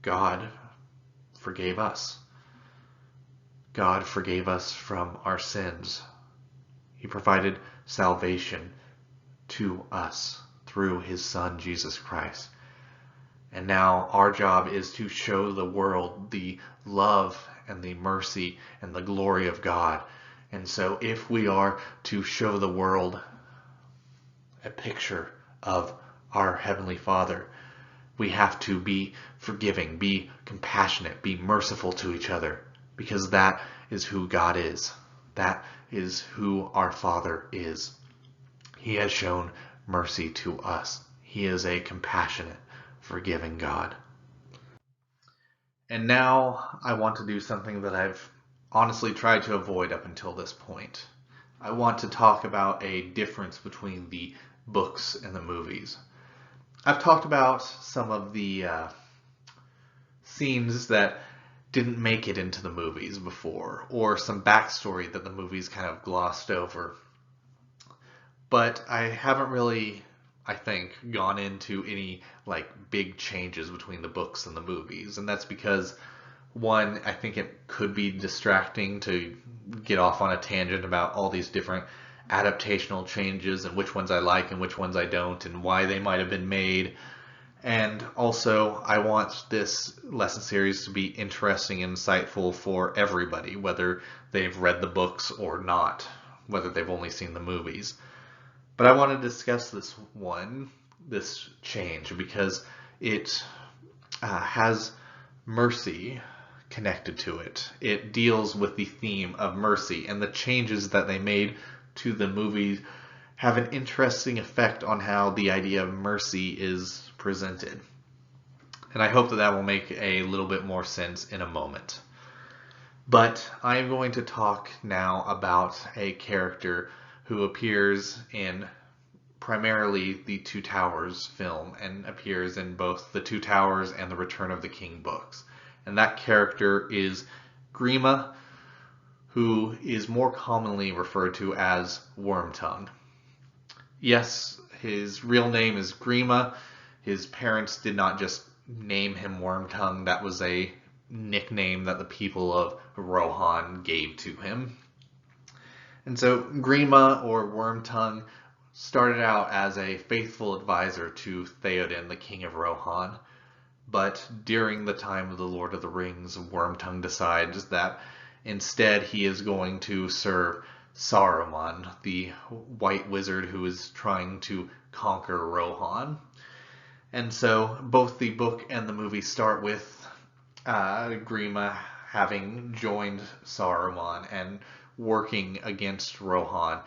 God forgave us. God forgave us from our sins. He provided salvation to us through his Son, Jesus Christ. And now our job is to show the world the love and the mercy and the glory of God. And so if we are to show the world a picture of our Heavenly Father, we have to be forgiving, be compassionate, be merciful to each other, because that is who God is. That is who our Father is. He has shown mercy to us. He is a compassionate, forgiving God. And now I want to do something that I've honestly tried to avoid up until this point. I want to talk about a difference between the books and the movies. I've talked about some of the scenes that didn't make it into the movies before, or some backstory that the movies kind of glossed over. But I haven't really, I think, gone into any like big changes between the books and the movies. And that's because one, I think it could be distracting to get off on a tangent about all these different adaptational changes and which ones I like and which ones I don't and why they might have been made. And also, I want this lesson series to be interesting and insightful for everybody, whether they've read the books or not, whether they've only seen the movies. But I want to discuss this change, because it has mercy connected to it. It deals with the theme of mercy, and the changes that they made to the movie have an interesting effect on how the idea of mercy is presented. And I hope that that will make a little bit more sense in a moment. But I am going to talk now about a character who appears in primarily the Two Towers film and appears in both the Two Towers and the Return of the King books. And that character is Grima, who is more commonly referred to as Wormtongue. Yes, his real name is Grima. His parents did not just name him Wormtongue. That was a nickname that the people of Rohan gave to him. And so Grima, or Wormtongue, started out as a faithful advisor to Theoden, the king of Rohan. But during the time of the Lord of the Rings, Wormtongue decides that instead he is going to serve Saruman, the white wizard who is trying to conquer Rohan. And so both the book and the movie start with Grima having joined Saruman and working against Rohan,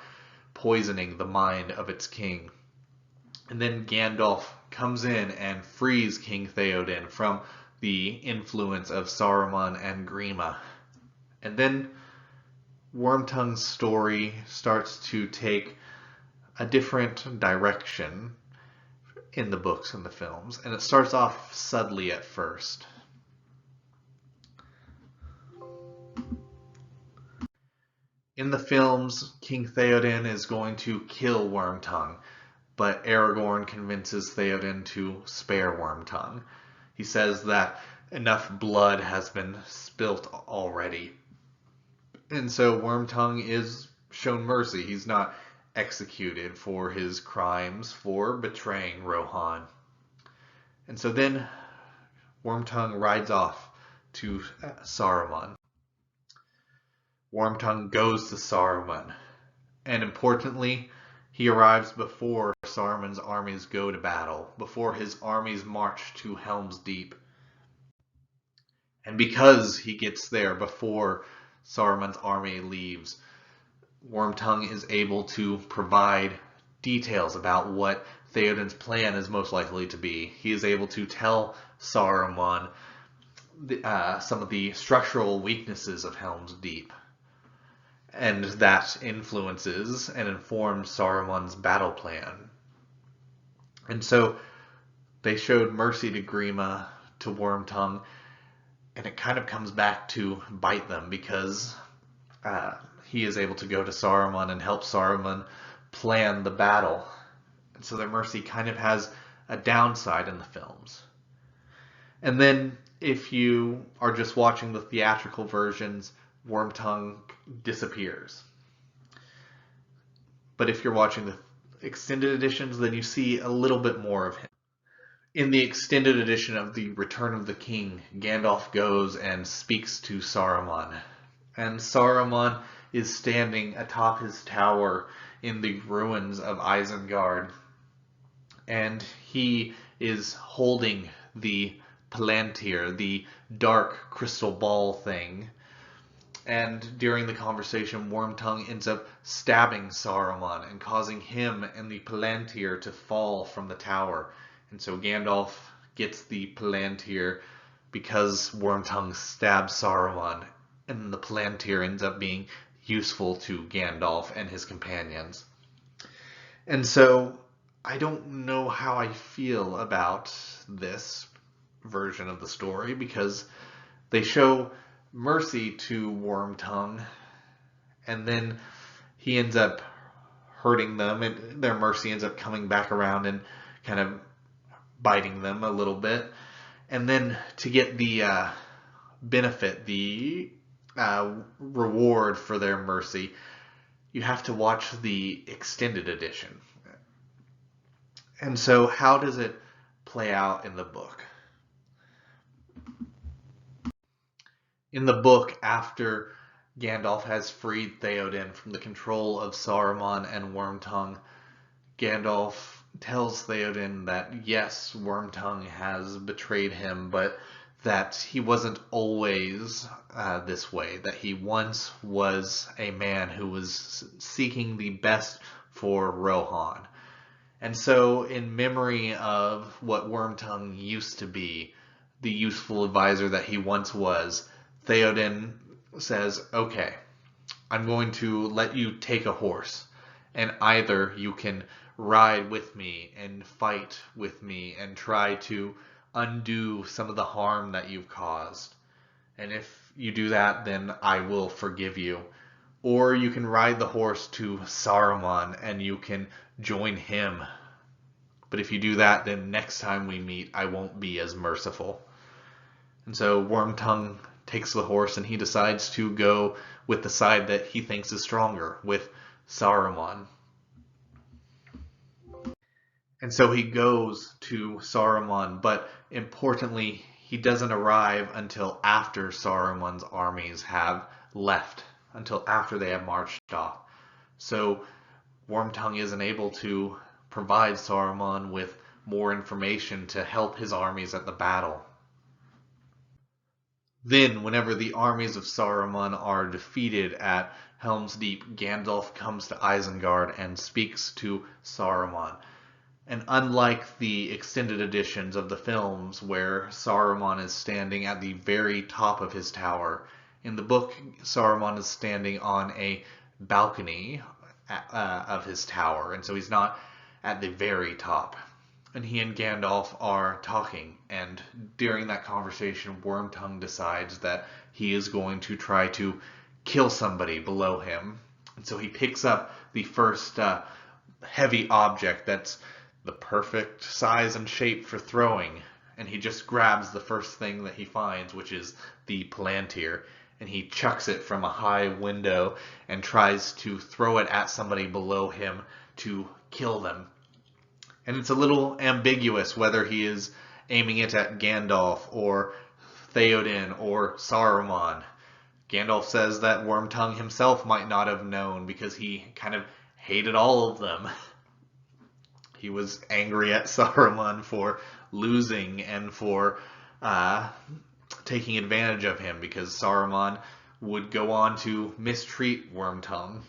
poisoning the mind of its king. And then Gandalf comes in and frees King Theoden from the influence of Saruman and Grima. And then Wormtongue's story starts to take a different direction in the books and the films. And it starts off subtly at first. In the films, King Theoden is going to kill Wormtongue, but Aragorn convinces Theoden to spare Wormtongue. He says that enough blood has been spilt already. And so Wormtongue is shown mercy. He's not executed for his crimes for betraying Rohan. And so then Wormtongue rides off to Saruman. Wormtongue goes to Saruman, and importantly, he arrives before Saruman's armies go to battle, before his armies march to Helm's Deep. And because he gets there before Saruman's army leaves, Wormtongue is able to provide details about what Theoden's plan is most likely to be. He is able to tell Saruman some of the structural weaknesses of Helm's Deep. And that influences and informs Saruman's battle plan. And so they showed mercy to Grima, to Wormtongue, and it kind of comes back to bite them, because he is able to go to Saruman and help Saruman plan the battle. And so their mercy kind of has a downside in the films. And then if you are just watching the theatrical versions, Wormtongue disappears. But if you're watching the extended editions, then you see a little bit more of him. In the extended edition of the Return of the King, Gandalf goes and speaks to Saruman. And Saruman is standing atop his tower in the ruins of Isengard. And he is holding the Palantir, the dark crystal ball thing. And during the conversation, Wormtongue ends up stabbing Saruman and causing him and the Palantir to fall from the tower. And so Gandalf gets the Palantir because Wormtongue stabs Saruman, and the Palantir ends up being useful to Gandalf and his companions. And so I don't know how I feel about this version of the story, because they show mercy to Wormtongue, and then he ends up hurting them, and their mercy ends up coming back around and kind of biting them a little bit. And then to get the benefit, the reward for their mercy, you have to watch the extended edition. And so how does it play out in the book? In the book, after Gandalf has freed Theoden from the control of Saruman and Wormtongue, Gandalf tells Theoden that yes, Wormtongue has betrayed him, but that he wasn't always this way, that he once was a man who was seeking the best for Rohan. And so, in memory of what Wormtongue used to be, the useful advisor that he once was, Theoden says, okay, I'm going to let you take a horse, and either you can ride with me and fight with me and try to undo some of the harm that you've caused. And if you do that, then I will forgive you. Or you can ride the horse to Saruman and you can join him. But if you do that, then next time we meet, I won't be as merciful. And so Wormtongue takes the horse and he decides to go with the side that he thinks is stronger, with Saruman. And so he goes to Saruman, but importantly, he doesn't arrive until after Saruman's armies have left, until after they have marched off. So Wormtongue isn't able to provide Saruman with more information to help his armies at the battle. Then, whenever the armies of Saruman are defeated at Helm's Deep, Gandalf comes to Isengard and speaks to Saruman. And unlike the extended editions of the films where Saruman is standing at the very top of his tower, in the book Saruman is standing on a balcony of his tower, and so he's not at the very top. And he and Gandalf are talking, and during that conversation, Wormtongue decides that he is going to try to kill somebody below him. And so he picks up the first heavy object that's the perfect size and shape for throwing, and he just grabs the first thing that he finds, which is the Palantir, and he chucks it from a high window and tries to throw it at somebody below him to kill them. And it's a little ambiguous whether he is aiming it at Gandalf or Theoden or Saruman. Gandalf says that Wormtongue himself might not have known because he kind of hated all of them. He was angry at Saruman for losing and for taking advantage of him, because Saruman would go on to mistreat Wormtongue.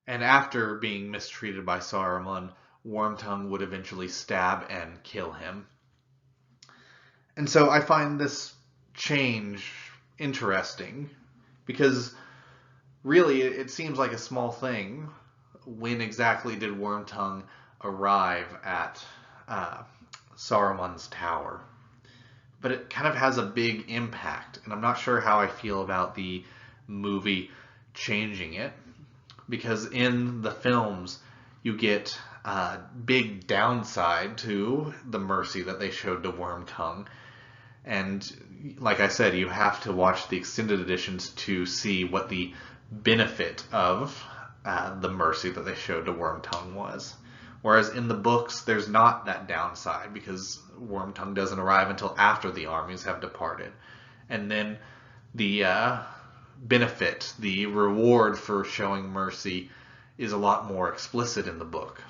And after being mistreated by Saruman, Wormtongue would eventually stab and kill him. And so I find this change interesting, because really it seems like a small thing. When exactly did Wormtongue arrive at Saruman's tower? But it kind of has a big impact, and I'm not sure how I feel about the movie changing it. Because in the films, you get a big downside to the mercy that they showed to Wormtongue. And like I said, you have to watch the extended editions to see what the benefit of the mercy that they showed to Wormtongue was. Whereas in the books, there's not that downside, because Wormtongue doesn't arrive until after the armies have departed. And then the benefit, the reward for showing mercy, is a lot more explicit in the book.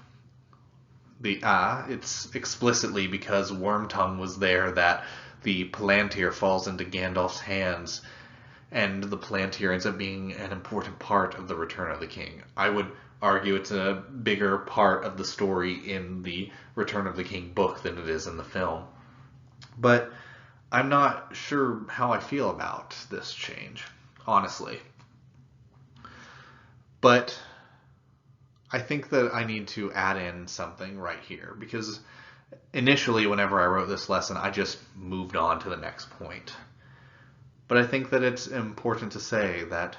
It's explicitly because Wormtongue was there that the Palantir falls into Gandalf's hands, and the Palantir ends up being an important part of the Return of the King. I would argue it's a bigger part of the story in the Return of the King book than it is in the film. But I'm not sure how I feel about this change, honestly. But I think that I need to add in something right here because initially, whenever I wrote this lesson, I just moved on to the next point. But I think that it's important to say that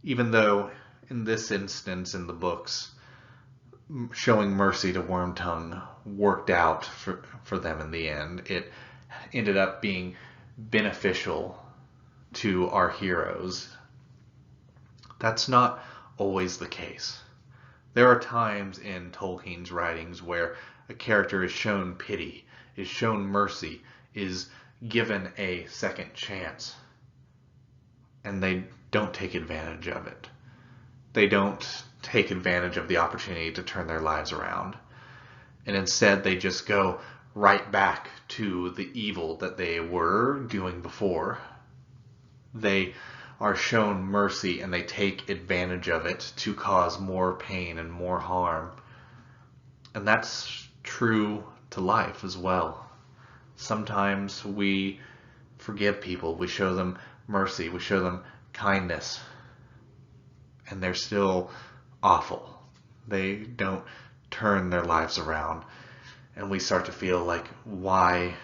even though in this instance in the books, showing mercy to Wormtongue worked out for them in the end, it ended up being beneficial to our heroes. That's not always the case. There are times in Tolkien's writings where a character is shown pity, is shown mercy, is given a second chance, and they don't take advantage of it. They don't take advantage of the opportunity to turn their lives around. And instead, they just go right back to the evil that they were doing before. They are shown mercy and they take advantage of it to cause more pain and more harm. And that's true to life as well. Sometimes we forgive people, we show them mercy, we show them kindness, and they're still awful. They don't turn their lives around. And we start to feel like, why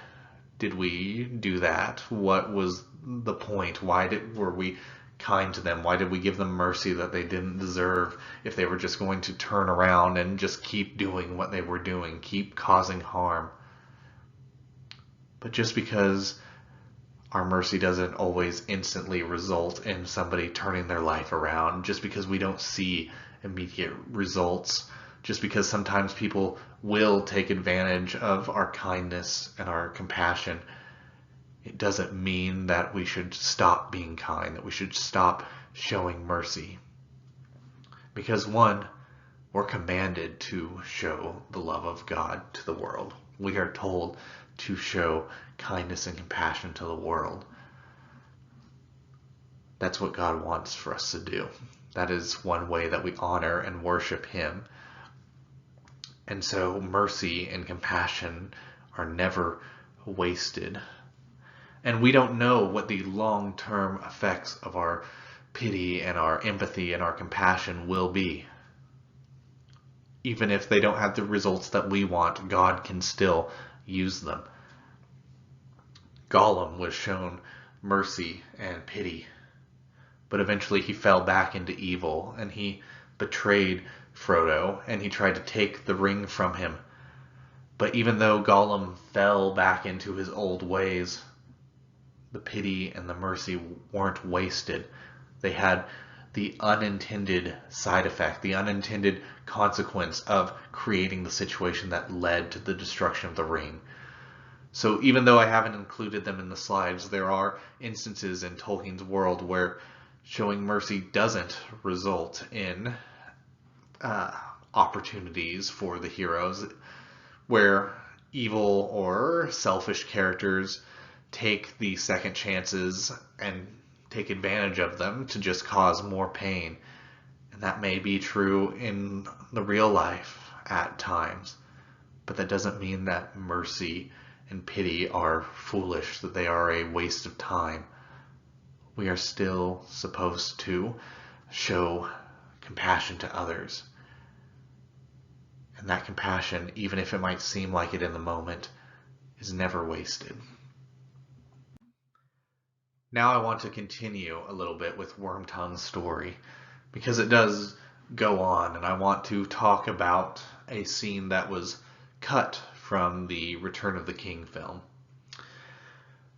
did we do that? What was the point? Were we kind to them? Why did we give them mercy that they didn't deserve if they were just going to turn around and just keep doing what they were doing, keep causing harm? But just because our mercy doesn't always instantly result in somebody turning their life around, just because we don't see immediate results, just because sometimes people will take advantage of our kindness and our compassion, it doesn't mean that we should stop being kind, that we should stop showing mercy. Because one, we're commanded to show the love of God to the world. We are told to show kindness and compassion to the world. That's what God wants for us to do. That is one way that we honor and worship Him. And so mercy and compassion are never wasted. And we don't know what the long-term effects of our pity and our empathy and our compassion will be. Even if they don't have the results that we want, God can still use them. Gollum was shown mercy and pity, but eventually he fell back into evil and he betrayed Frodo and he tried to take the ring from him. But even though Gollum fell back into his old ways, the pity and the mercy weren't wasted. They had the unintended side effect, the unintended consequence of creating the situation that led to the destruction of the ring. So even though I haven't included them in the slides, there are instances in Tolkien's world where showing mercy doesn't result in opportunities for the heroes, where evil or selfish characters take the second chances and take advantage of them to just cause more pain. And that may be true in the real life at times, but that doesn't mean that mercy and pity are foolish, that they are a waste of time. We are still supposed to show compassion to others. And that compassion, even if it might seem like it in the moment, is never wasted. Now I want to continue a little bit with Wormtongue's story, because it does go on, and I want to talk about a scene that was cut from the Return of the King film.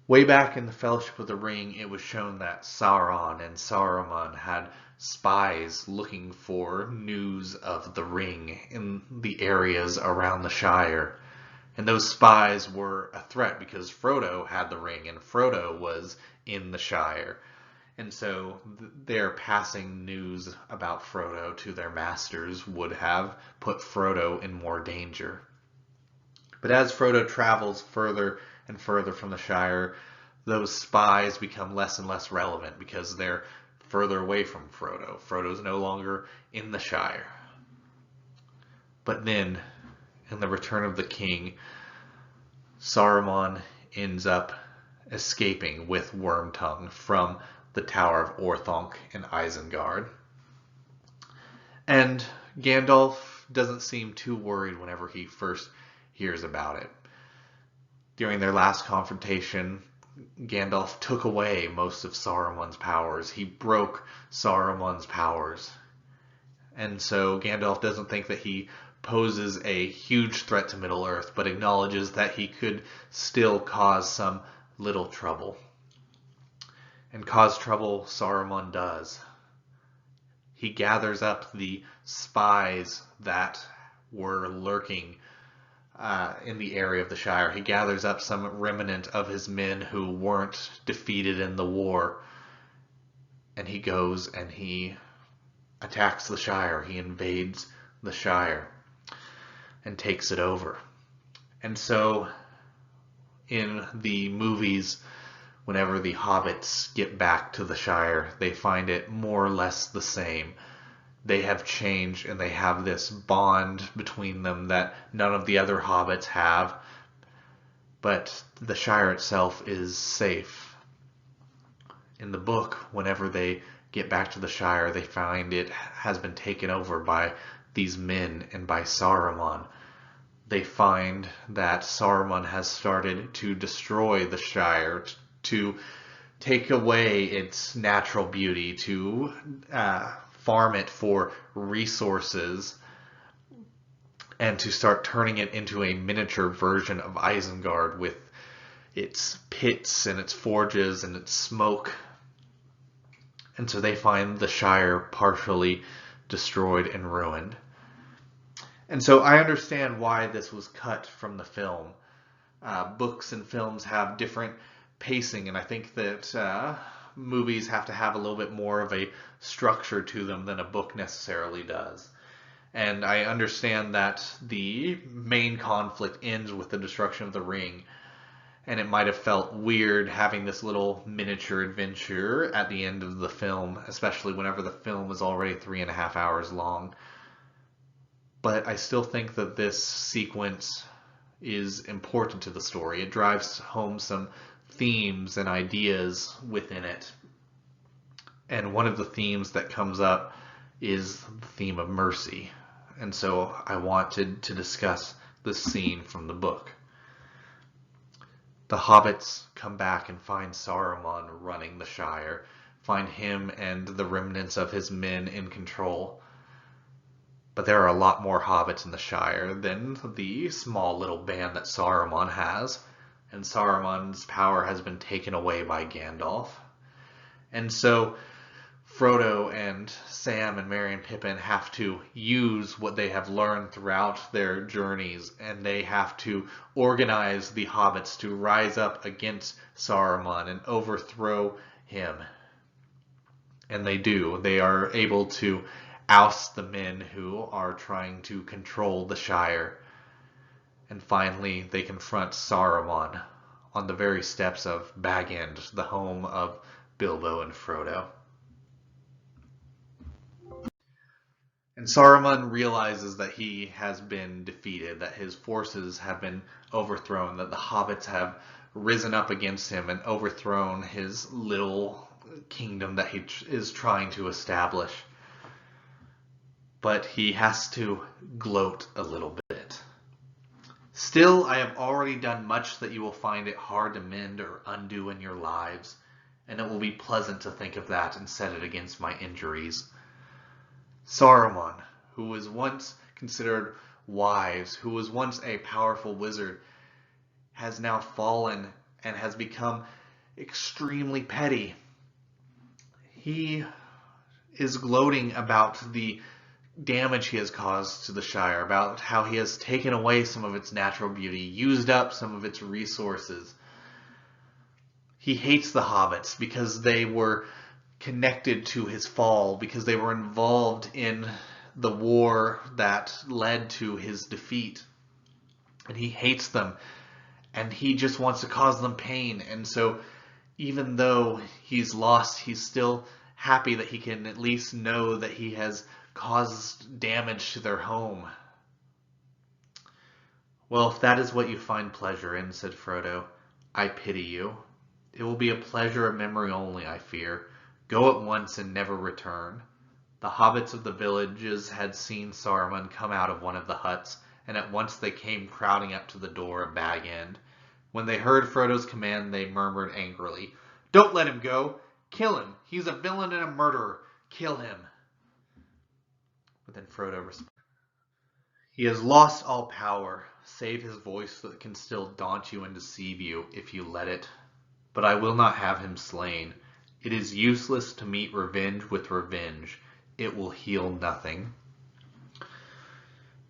Way back in the Fellowship of the Ring, it was shown that Sauron and Saruman had spies looking for news of the ring in the areas around the Shire. And those spies were a threat because Frodo had the ring and Frodo was in the Shire. And so their passing news about Frodo to their masters would have put Frodo in more danger. But as Frodo travels further and further from the Shire, those spies become less and less relevant because they're further away from Frodo. Frodo's no longer in the Shire. But then, in the Return of the King, Saruman ends up escaping with Wormtongue from the Tower of Orthanc in Isengard. And Gandalf doesn't seem too worried whenever he first hears about it. During their last confrontation, Gandalf took away most of Saruman's powers. He broke Saruman's powers. And so Gandalf doesn't think that he poses a huge threat to Middle-earth, but acknowledges that he could still cause some little trouble. And cause trouble Saruman does. He gathers up the spies that were lurking in the area of the Shire. He gathers up some remnant of his men who weren't defeated in the war. And he goes and he attacks the Shire. He invades the Shire and takes it over. And so in the movies, whenever the hobbits get back to the Shire, they find it more or less the same. They have changed and they have this bond between them that none of the other hobbits have. But the Shire itself is safe. In the book, whenever they get back to the Shire, they find it has been taken over by these men and by Saruman. They find that Saruman has started to destroy the Shire, to take away its natural beauty, to farm it for resources, and to start turning it into a miniature version of Isengard with its pits and its forges and its smoke. And so they find the Shire partially destroyed and ruined. And so I understand why this was cut from the film. Books and films have different pacing, and I think that movies have to have a little bit more of a structure to them than a book necessarily does. And I understand that the main conflict ends with the destruction of the ring, and it might have felt weird having this little miniature adventure at the end of the film, especially whenever the film is already 3.5 hours long. But I still think that this sequence is important to the story. It drives home some themes and ideas within it. And one of the themes that comes up is the theme of mercy. And so I wanted to discuss this scene from the book. The hobbits come back and find Saruman running the Shire, find him and the remnants of his men in control. But there are a lot more hobbits in the Shire than the small little band that Saruman has. And Saruman's power has been taken away by Gandalf. And so Frodo and Sam and Merry and Pippin have to use what they have learned throughout their journeys, and they have to organize the hobbits to rise up against Saruman and overthrow him. And they do. They are able to oust the men who are trying to control the Shire. And finally, they confront Saruman on the very steps of Bag End, the home of Bilbo and Frodo. And Saruman realizes that he has been defeated, that his forces have been overthrown, that the hobbits have risen up against him and overthrown his little kingdom that he is trying to establish. But he has to gloat a little bit. Still, I have already done much that you will find it hard to mend or undo in your lives, and it will be pleasant to think of that and set it against my injuries. Saruman, who was once considered wise, who was once a powerful wizard, has now fallen and has become extremely petty. He is gloating about the damage he has caused to the Shire, about how he has taken away some of its natural beauty, used up some of its resources. He hates the hobbits because they were connected to his fall, because they were involved in the war that led to his defeat. And he hates them, and he just wants to cause them pain. And so even though he's lost, he's still happy that he can at least know that he has caused damage to their home. Well, if that is what you find pleasure in, said Frodo, I pity you. It will be a pleasure of memory only, I fear. Go at once and never return. The hobbits of the villages had seen Saruman come out of one of the huts, and at once they came crowding up to the door of Bag End. When they heard Frodo's command, they murmured angrily, "Don't let him go! Kill him! He's a villain and a murderer! Kill him!" But then Frodo responded, "He has lost all power, save his voice that can still daunt you and deceive you, if you let it. But I will not have him slain. It is useless to meet revenge with revenge. It will heal nothing."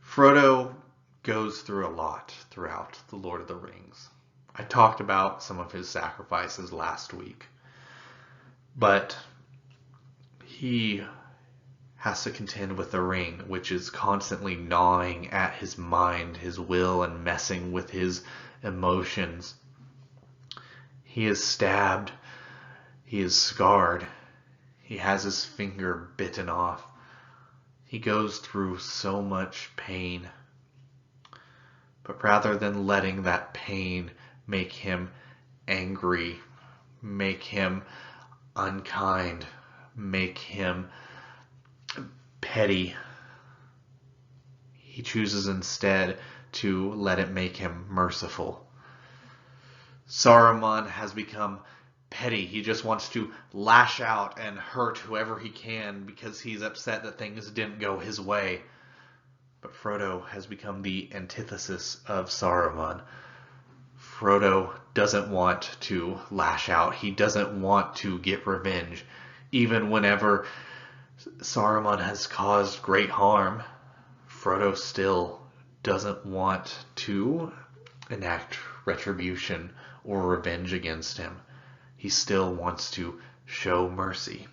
Frodo goes through a lot throughout The Lord of the Rings. I talked about some of his sacrifices last week. But he has to contend with the ring, which is constantly gnawing at his mind, his will, and messing with his emotions. He is stabbed. He is scarred. He has his finger bitten off. He goes through so much pain. But rather than letting that pain make him angry, make him unkind, make him petty, he chooses instead to let it make him merciful. Saruman has become petty. He just wants to lash out and hurt whoever he can because he's upset that things didn't go his way. But Frodo has become the antithesis of Saruman. Frodo doesn't want to lash out. He doesn't want to get revenge. Even whenever Saruman has caused great harm, Frodo still doesn't want to enact retribution or revenge against him. He still wants to show mercy.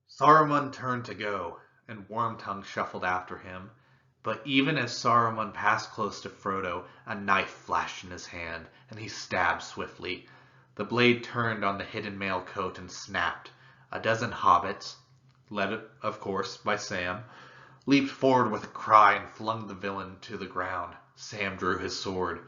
Saruman turned to go, and Wormtongue shuffled after him. But even as Saruman passed close to Frodo, a knife flashed in his hand, and he stabbed swiftly. The blade turned on the hidden mail coat and snapped. A dozen hobbits, led, of course, by Sam, leaped forward with a cry and flung the villain to the ground. Sam drew his sword.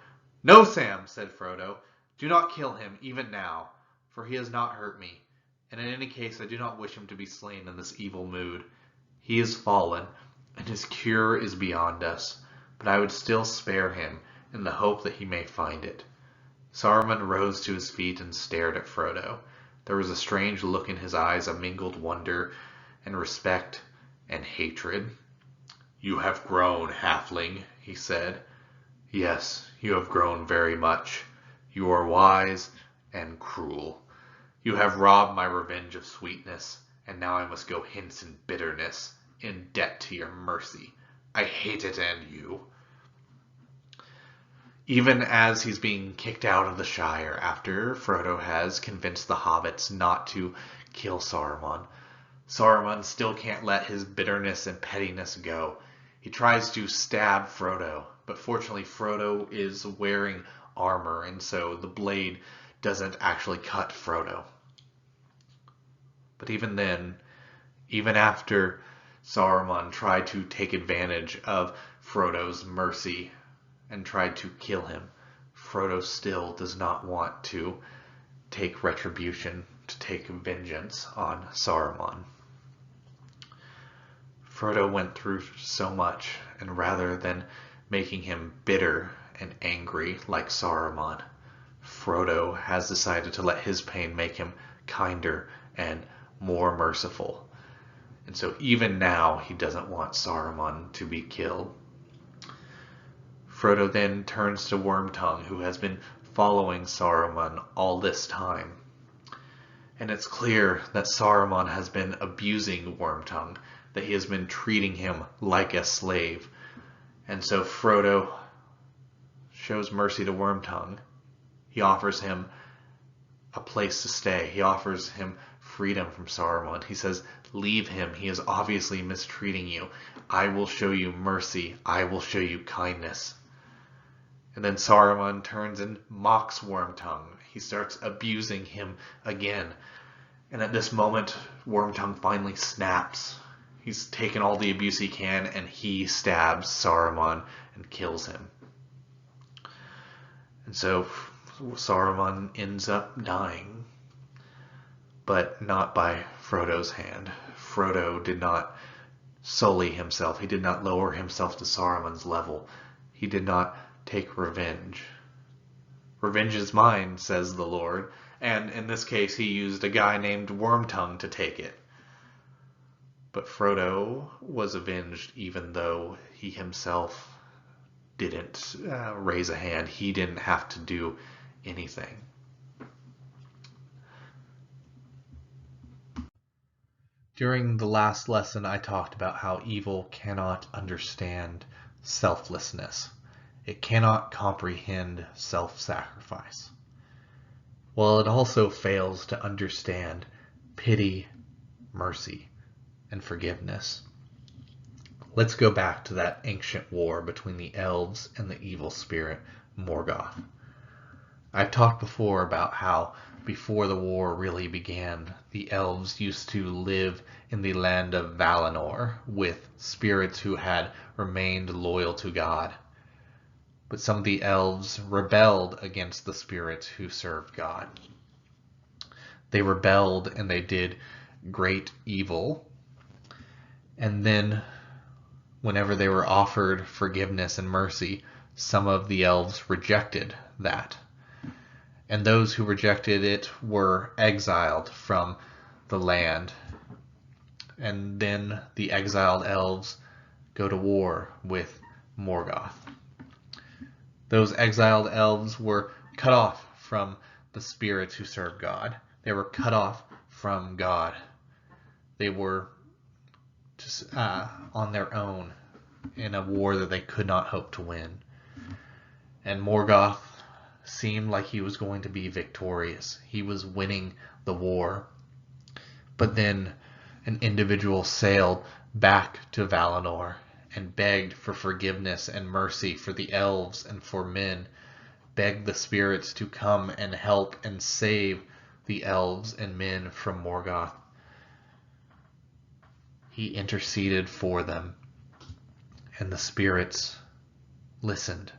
"No, Sam," said Frodo. "Do not kill him, even now, for he has not hurt me. And in any case, I do not wish him to be slain in this evil mood. He is fallen, and his cure is beyond us, but I would still spare him in the hope that he may find it." Saruman rose to his feet and stared at Frodo. There was a strange look in his eyes, a mingled wonder and respect and hatred. "You have grown, halfling," he said. "Yes, you have grown very much. You are wise and cruel. You have robbed my revenge of sweetness, and now I must go hence in bitterness, in debt to your mercy. I hate it and you." Even as he's being kicked out of the Shire after Frodo has convinced the hobbits not to kill Saruman, Saruman still can't let his bitterness and pettiness go. He tries to stab Frodo, but fortunately Frodo is wearing armor, and so the blade doesn't actually cut Frodo. But even then, even after Saruman tried to take advantage of Frodo's mercy and tried to kill him, Frodo still does not want to take retribution, to take vengeance on Saruman. Frodo went through so much, and rather than making him bitter and angry like Saruman, Frodo has decided to let his pain make him kinder and more merciful. And so even now, he doesn't want Saruman to be killed. Frodo then turns to Wormtongue, who has been following Saruman all this time. And it's clear that Saruman has been abusing Wormtongue, that he has been treating him like a slave. And so Frodo shows mercy to Wormtongue. He offers him a place to stay. He offers him freedom from Saruman. He says, "Leave him. He is obviously mistreating you. I will show you mercy. I will show you kindness." And then Saruman turns and mocks Wormtongue. He starts abusing him again. And at this moment, Wormtongue finally snaps. He's taken all the abuse he can, and he stabs Saruman and kills him. And so Saruman ends up dying, but not by Frodo's hand. Frodo did not sully himself. He did not lower himself to Saruman's level. He did not take revenge. Revenge is mine, says the Lord. And in this case, he used a guy named Wormtongue to take it. But Frodo was avenged even though he himself didn't raise a hand. He didn't have to do anything. During the last lesson, I talked about how evil cannot understand selflessness. It cannot comprehend self-sacrifice. Well, it also fails to understand pity, mercy, and forgiveness. Let's go back to that ancient war between the elves and the evil spirit, Morgoth. I've talked before about how before the war really began, the elves used to live in the land of Valinor with spirits who had remained loyal to God. But some of the elves rebelled against the spirits who served God. They rebelled and they did great evil. And then whenever they were offered forgiveness and mercy, some of the elves rejected that. And those who rejected it were exiled from the land. And then the exiled elves go to war with Morgoth. Those exiled elves were cut off from the spirits who served God. They were cut off from God. They were just on their own in a war that they could not hope to win. And Morgoth seemed like he was going to be victorious. He was winning the war. But then an individual sailed back to Valinor and begged for forgiveness and mercy for the elves and for men, begged the spirits to come and help and save the elves and men from Morgoth. He interceded for them, and the spirits listened.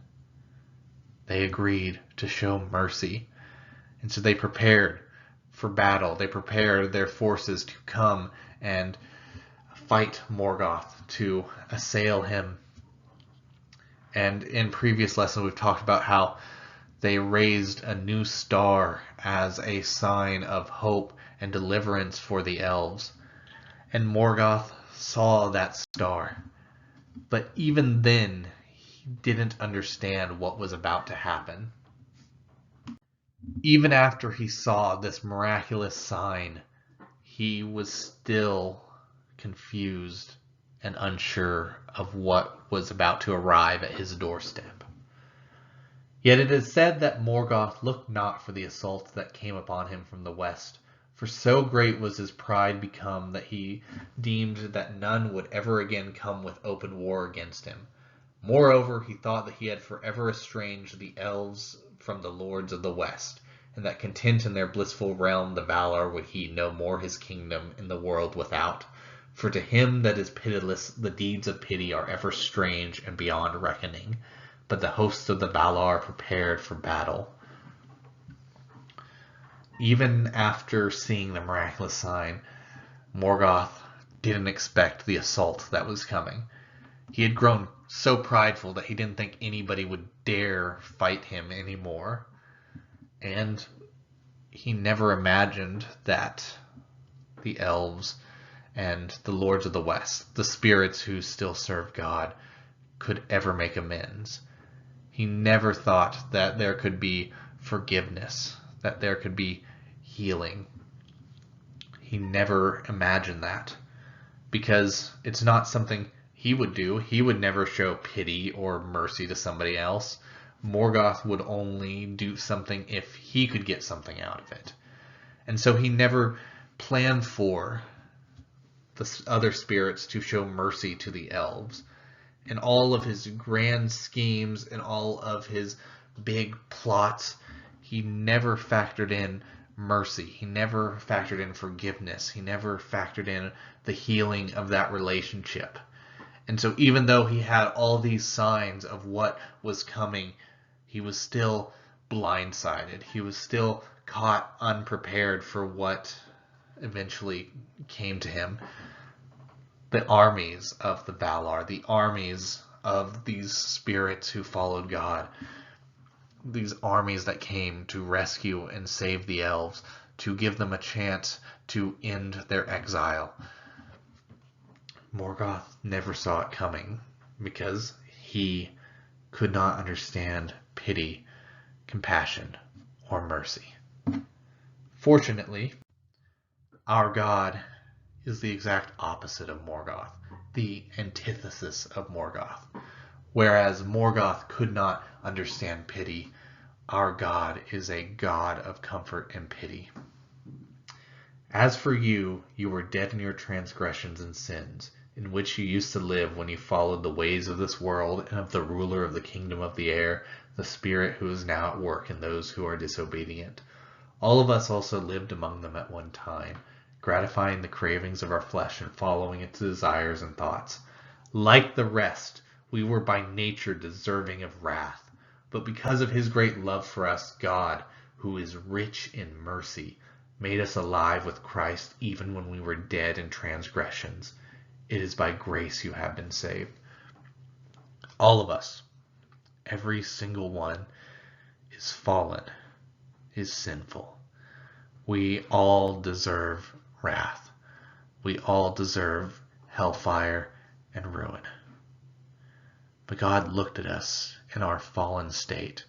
They agreed to show mercy, and so they prepared for battle. They prepared their forces to come and fight Morgoth, to assail him. And in previous lessons we've talked about how they raised a new star as a sign of hope and deliverance for the elves. And Morgoth saw that star. But even then, he didn't understand what was about to happen. Even after he saw this miraculous sign, he was still confused and unsure of what was about to arrive at his doorstep. Yet it is said that Morgoth looked not for the assault that came upon him from the west, for so great was his pride become that he deemed that none would ever again come with open war against him. Moreover, he thought that he had forever estranged the elves from the lords of the west, and that content in their blissful realm the Valar would heed no more his kingdom in the world without. For to him that is pitiless the deeds of pity are ever strange and beyond reckoning, but the hosts of the Valar are prepared for battle. Even after seeing the miraculous sign, Morgoth didn't expect the assault that was coming. He had grown so prideful that he didn't think anybody would dare fight him anymore. And he never imagined that the elves and the lords of the west, the spirits who still serve God, could ever make amends. He never thought that there could be forgiveness, that there could be healing. He never imagined that, because it's not something he would do. He would never show pity or mercy to somebody else. Morgoth would only do something if he could get something out of it. And so he never planned for the other spirits to show mercy to the elves. In all of his grand schemes and all of his big plots, he never factored in mercy. He never factored in forgiveness. He never factored in the healing of that relationship. And so even though he had all these signs of what was coming, he was still blindsided. He was still caught unprepared for what eventually came to him. The armies of the Valar, the armies of these spirits who followed God, these armies that came to rescue and save the elves, to give them a chance to end their exile. Morgoth never saw it coming because he could not understand pity, compassion, or mercy. Fortunately, our God is the exact opposite of Morgoth, the antithesis of Morgoth. Whereas Morgoth could not understand pity, our God is a God of comfort and pity. As for you, you were dead in your transgressions and sins, in which you used to live when you followed the ways of this world and of the ruler of the kingdom of the air, the spirit who is now at work in those who are disobedient. All of us also lived among them at one time, gratifying the cravings of our flesh and following its desires and thoughts. Like the rest, we were by nature deserving of wrath. But because of his great love for us, God, who is rich in mercy, made us alive with Christ even when we were dead in transgressions. It is by grace you have been saved. All of us, every single one, is fallen, is sinful. We all deserve wrath. We all deserve hellfire and ruin. But God looked at us in our fallen state,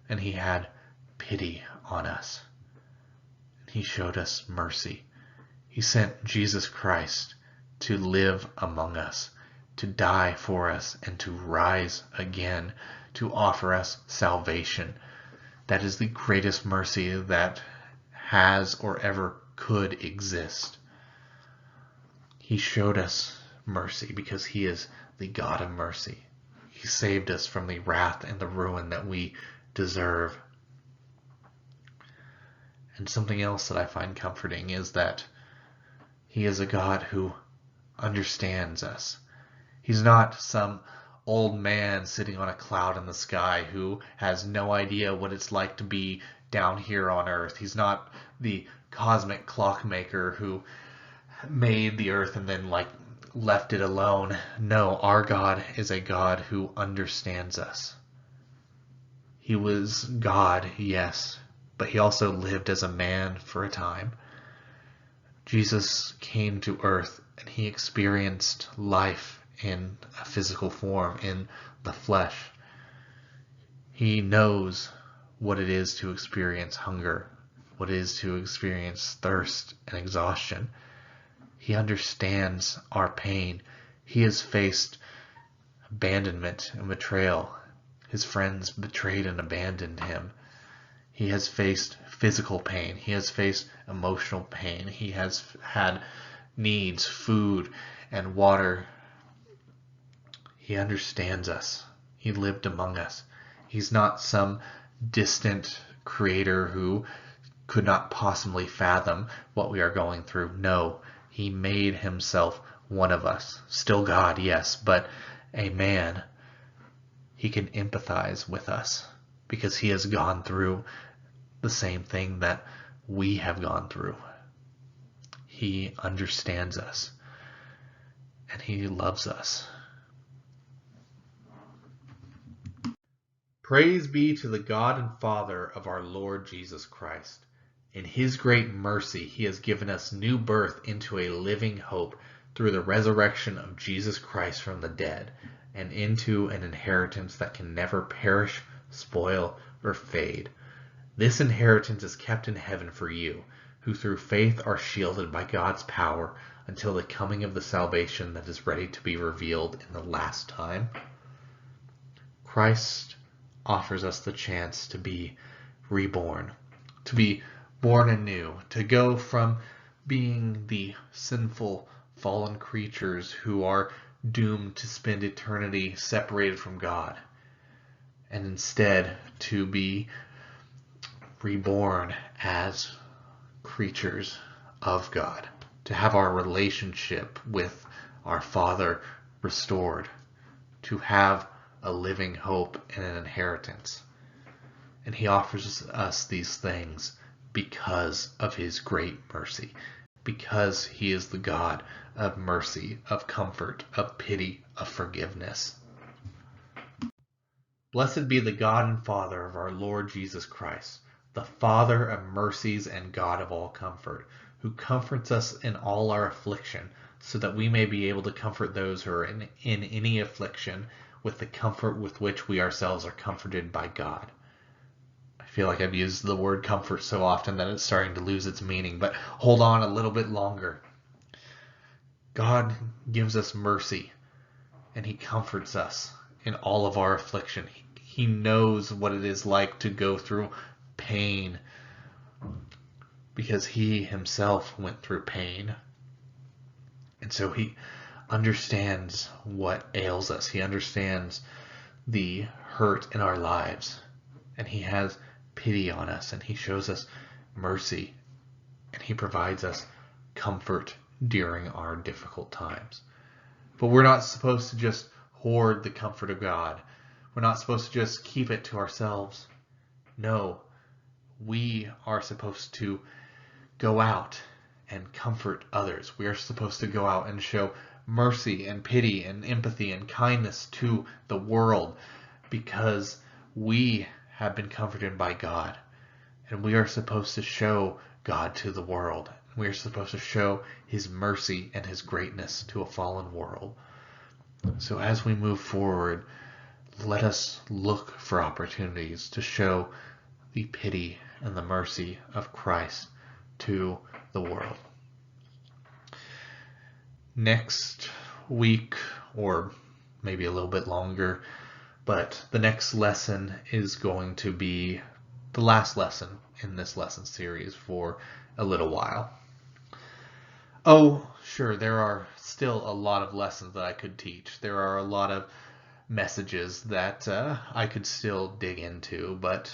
and he had pity on us. He showed us mercy. He sent Jesus Christ to live among us, to die for us, and to rise again, to offer us salvation. That is the greatest mercy that has or ever could exist. He showed us mercy because he is the God of mercy. He saved us from the wrath and the ruin that we deserve. And something else that I find comforting is that he is a God who understands us. He's not some old man sitting on a cloud in the sky who has no idea what it's like to be down here on earth. He's not the cosmic clockmaker who made the earth and then left it alone. No, our God is a God who understands us. He was God, yes, but he also lived as a man for a time. Jesus came to earth and he experienced life in a physical form, in the flesh. He knows what it is to experience hunger, what it is to experience thirst and exhaustion. He understands our pain. He has faced abandonment and betrayal. His friends betrayed and abandoned him. He has faced physical pain. He has faced emotional pain. He has had needs, food and water. He understands us. He lived among us. He's not some distant creator who could not possibly fathom what we are going through. No, he made himself one of us. Still God, yes, but a man. He can empathize with us because he has gone through the same thing that we have gone through. He understands us and he loves us. Praise be to the God and Father of our Lord Jesus Christ. In his great mercy, he has given us new birth into a living hope through the resurrection of Jesus Christ from the dead, and into an inheritance that can never perish, spoil, or fade. This inheritance is kept in heaven for you, who through faith are shielded by God's power until the coming of the salvation that is ready to be revealed in the last time. Christ offers us the chance to be reborn, to be born anew, to go from being the sinful, fallen creatures who are doomed to spend eternity separated from God, and instead to be reborn as creatures of God, to have our relationship with our Father restored, to have a living hope and an inheritance. And he offers us these things because of his great mercy, because he is the God of mercy, of comfort, of pity, of forgiveness. Blessed be the God and Father of our Lord Jesus Christ, the Father of mercies and God of all comfort, who comforts us in all our affliction, so that we may be able to comfort those who are in any affliction with the comfort with which we ourselves are comforted by God. I feel like I've used the word comfort so often that it's starting to lose its meaning, but hold on a little bit longer. God gives us mercy, and he comforts us in all of our affliction. He knows what it is like to go through pain because he himself went through pain. And so he understands what ails us. He understands the hurt in our lives. And he has pity on us, and he shows us mercy, and he provides us comfort during our difficult times. But we're not supposed to just hoard the comfort of God. We're not supposed to just keep it to ourselves. No, we are supposed to go out and comfort others. We are supposed to go out and show mercy and pity and empathy and kindness to the world because we have been comforted by God. And we are supposed to show God to the world. We are supposed to show his mercy and his greatness to a fallen world. So as we move forward, let us look for opportunities to show the pity and the mercy of Christ to the world. Next week, or maybe a little bit longer, but the next lesson is going to be the last lesson in this lesson series for a little while. Oh, sure, there are still a lot of lessons that I could teach. There are a lot of messages that I could still dig into, but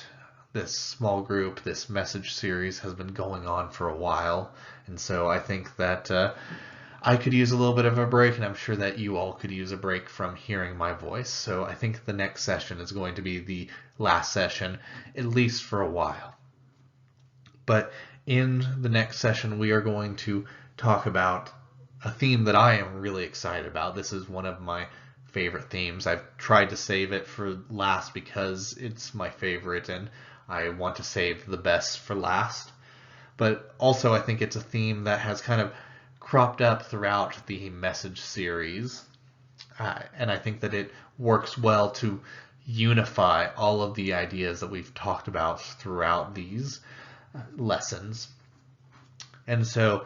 this small group, this message series has been going on for a while, and so I think that I could use a little bit of a break, and I'm sure that you all could use a break from hearing my voice. So I think the next session is going to be the last session, at least for a while. But in the next session, we are going to talk about a theme that I am really excited about. This is one of my favorite themes. I've tried to save it for last because it's my favorite and I want to save the best for last. But also I think it's a theme that has kind of cropped up throughout the message series. And I think that it works well to unify all of the ideas that we've talked about throughout these lessons. And so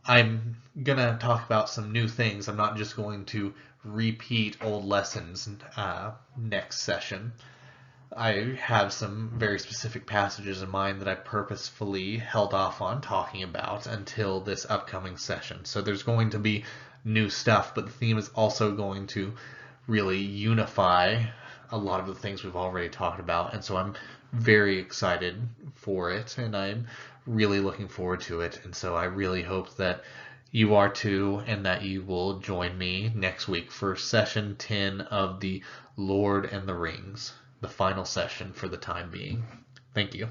I'm going to talk about some new things. I'm not just going to repeat old lessons next session. I have some very specific passages in mind that I purposefully held off on talking about until this upcoming session. So there's going to be new stuff, but the theme is also going to really unify a lot of the things we've already talked about. And so I'm very excited for it, and I'm really looking forward to it. And so I really hope that you are too, and that you will join me next week for session 10 of the Lord and the Rings, the final session for the time being. Thank you.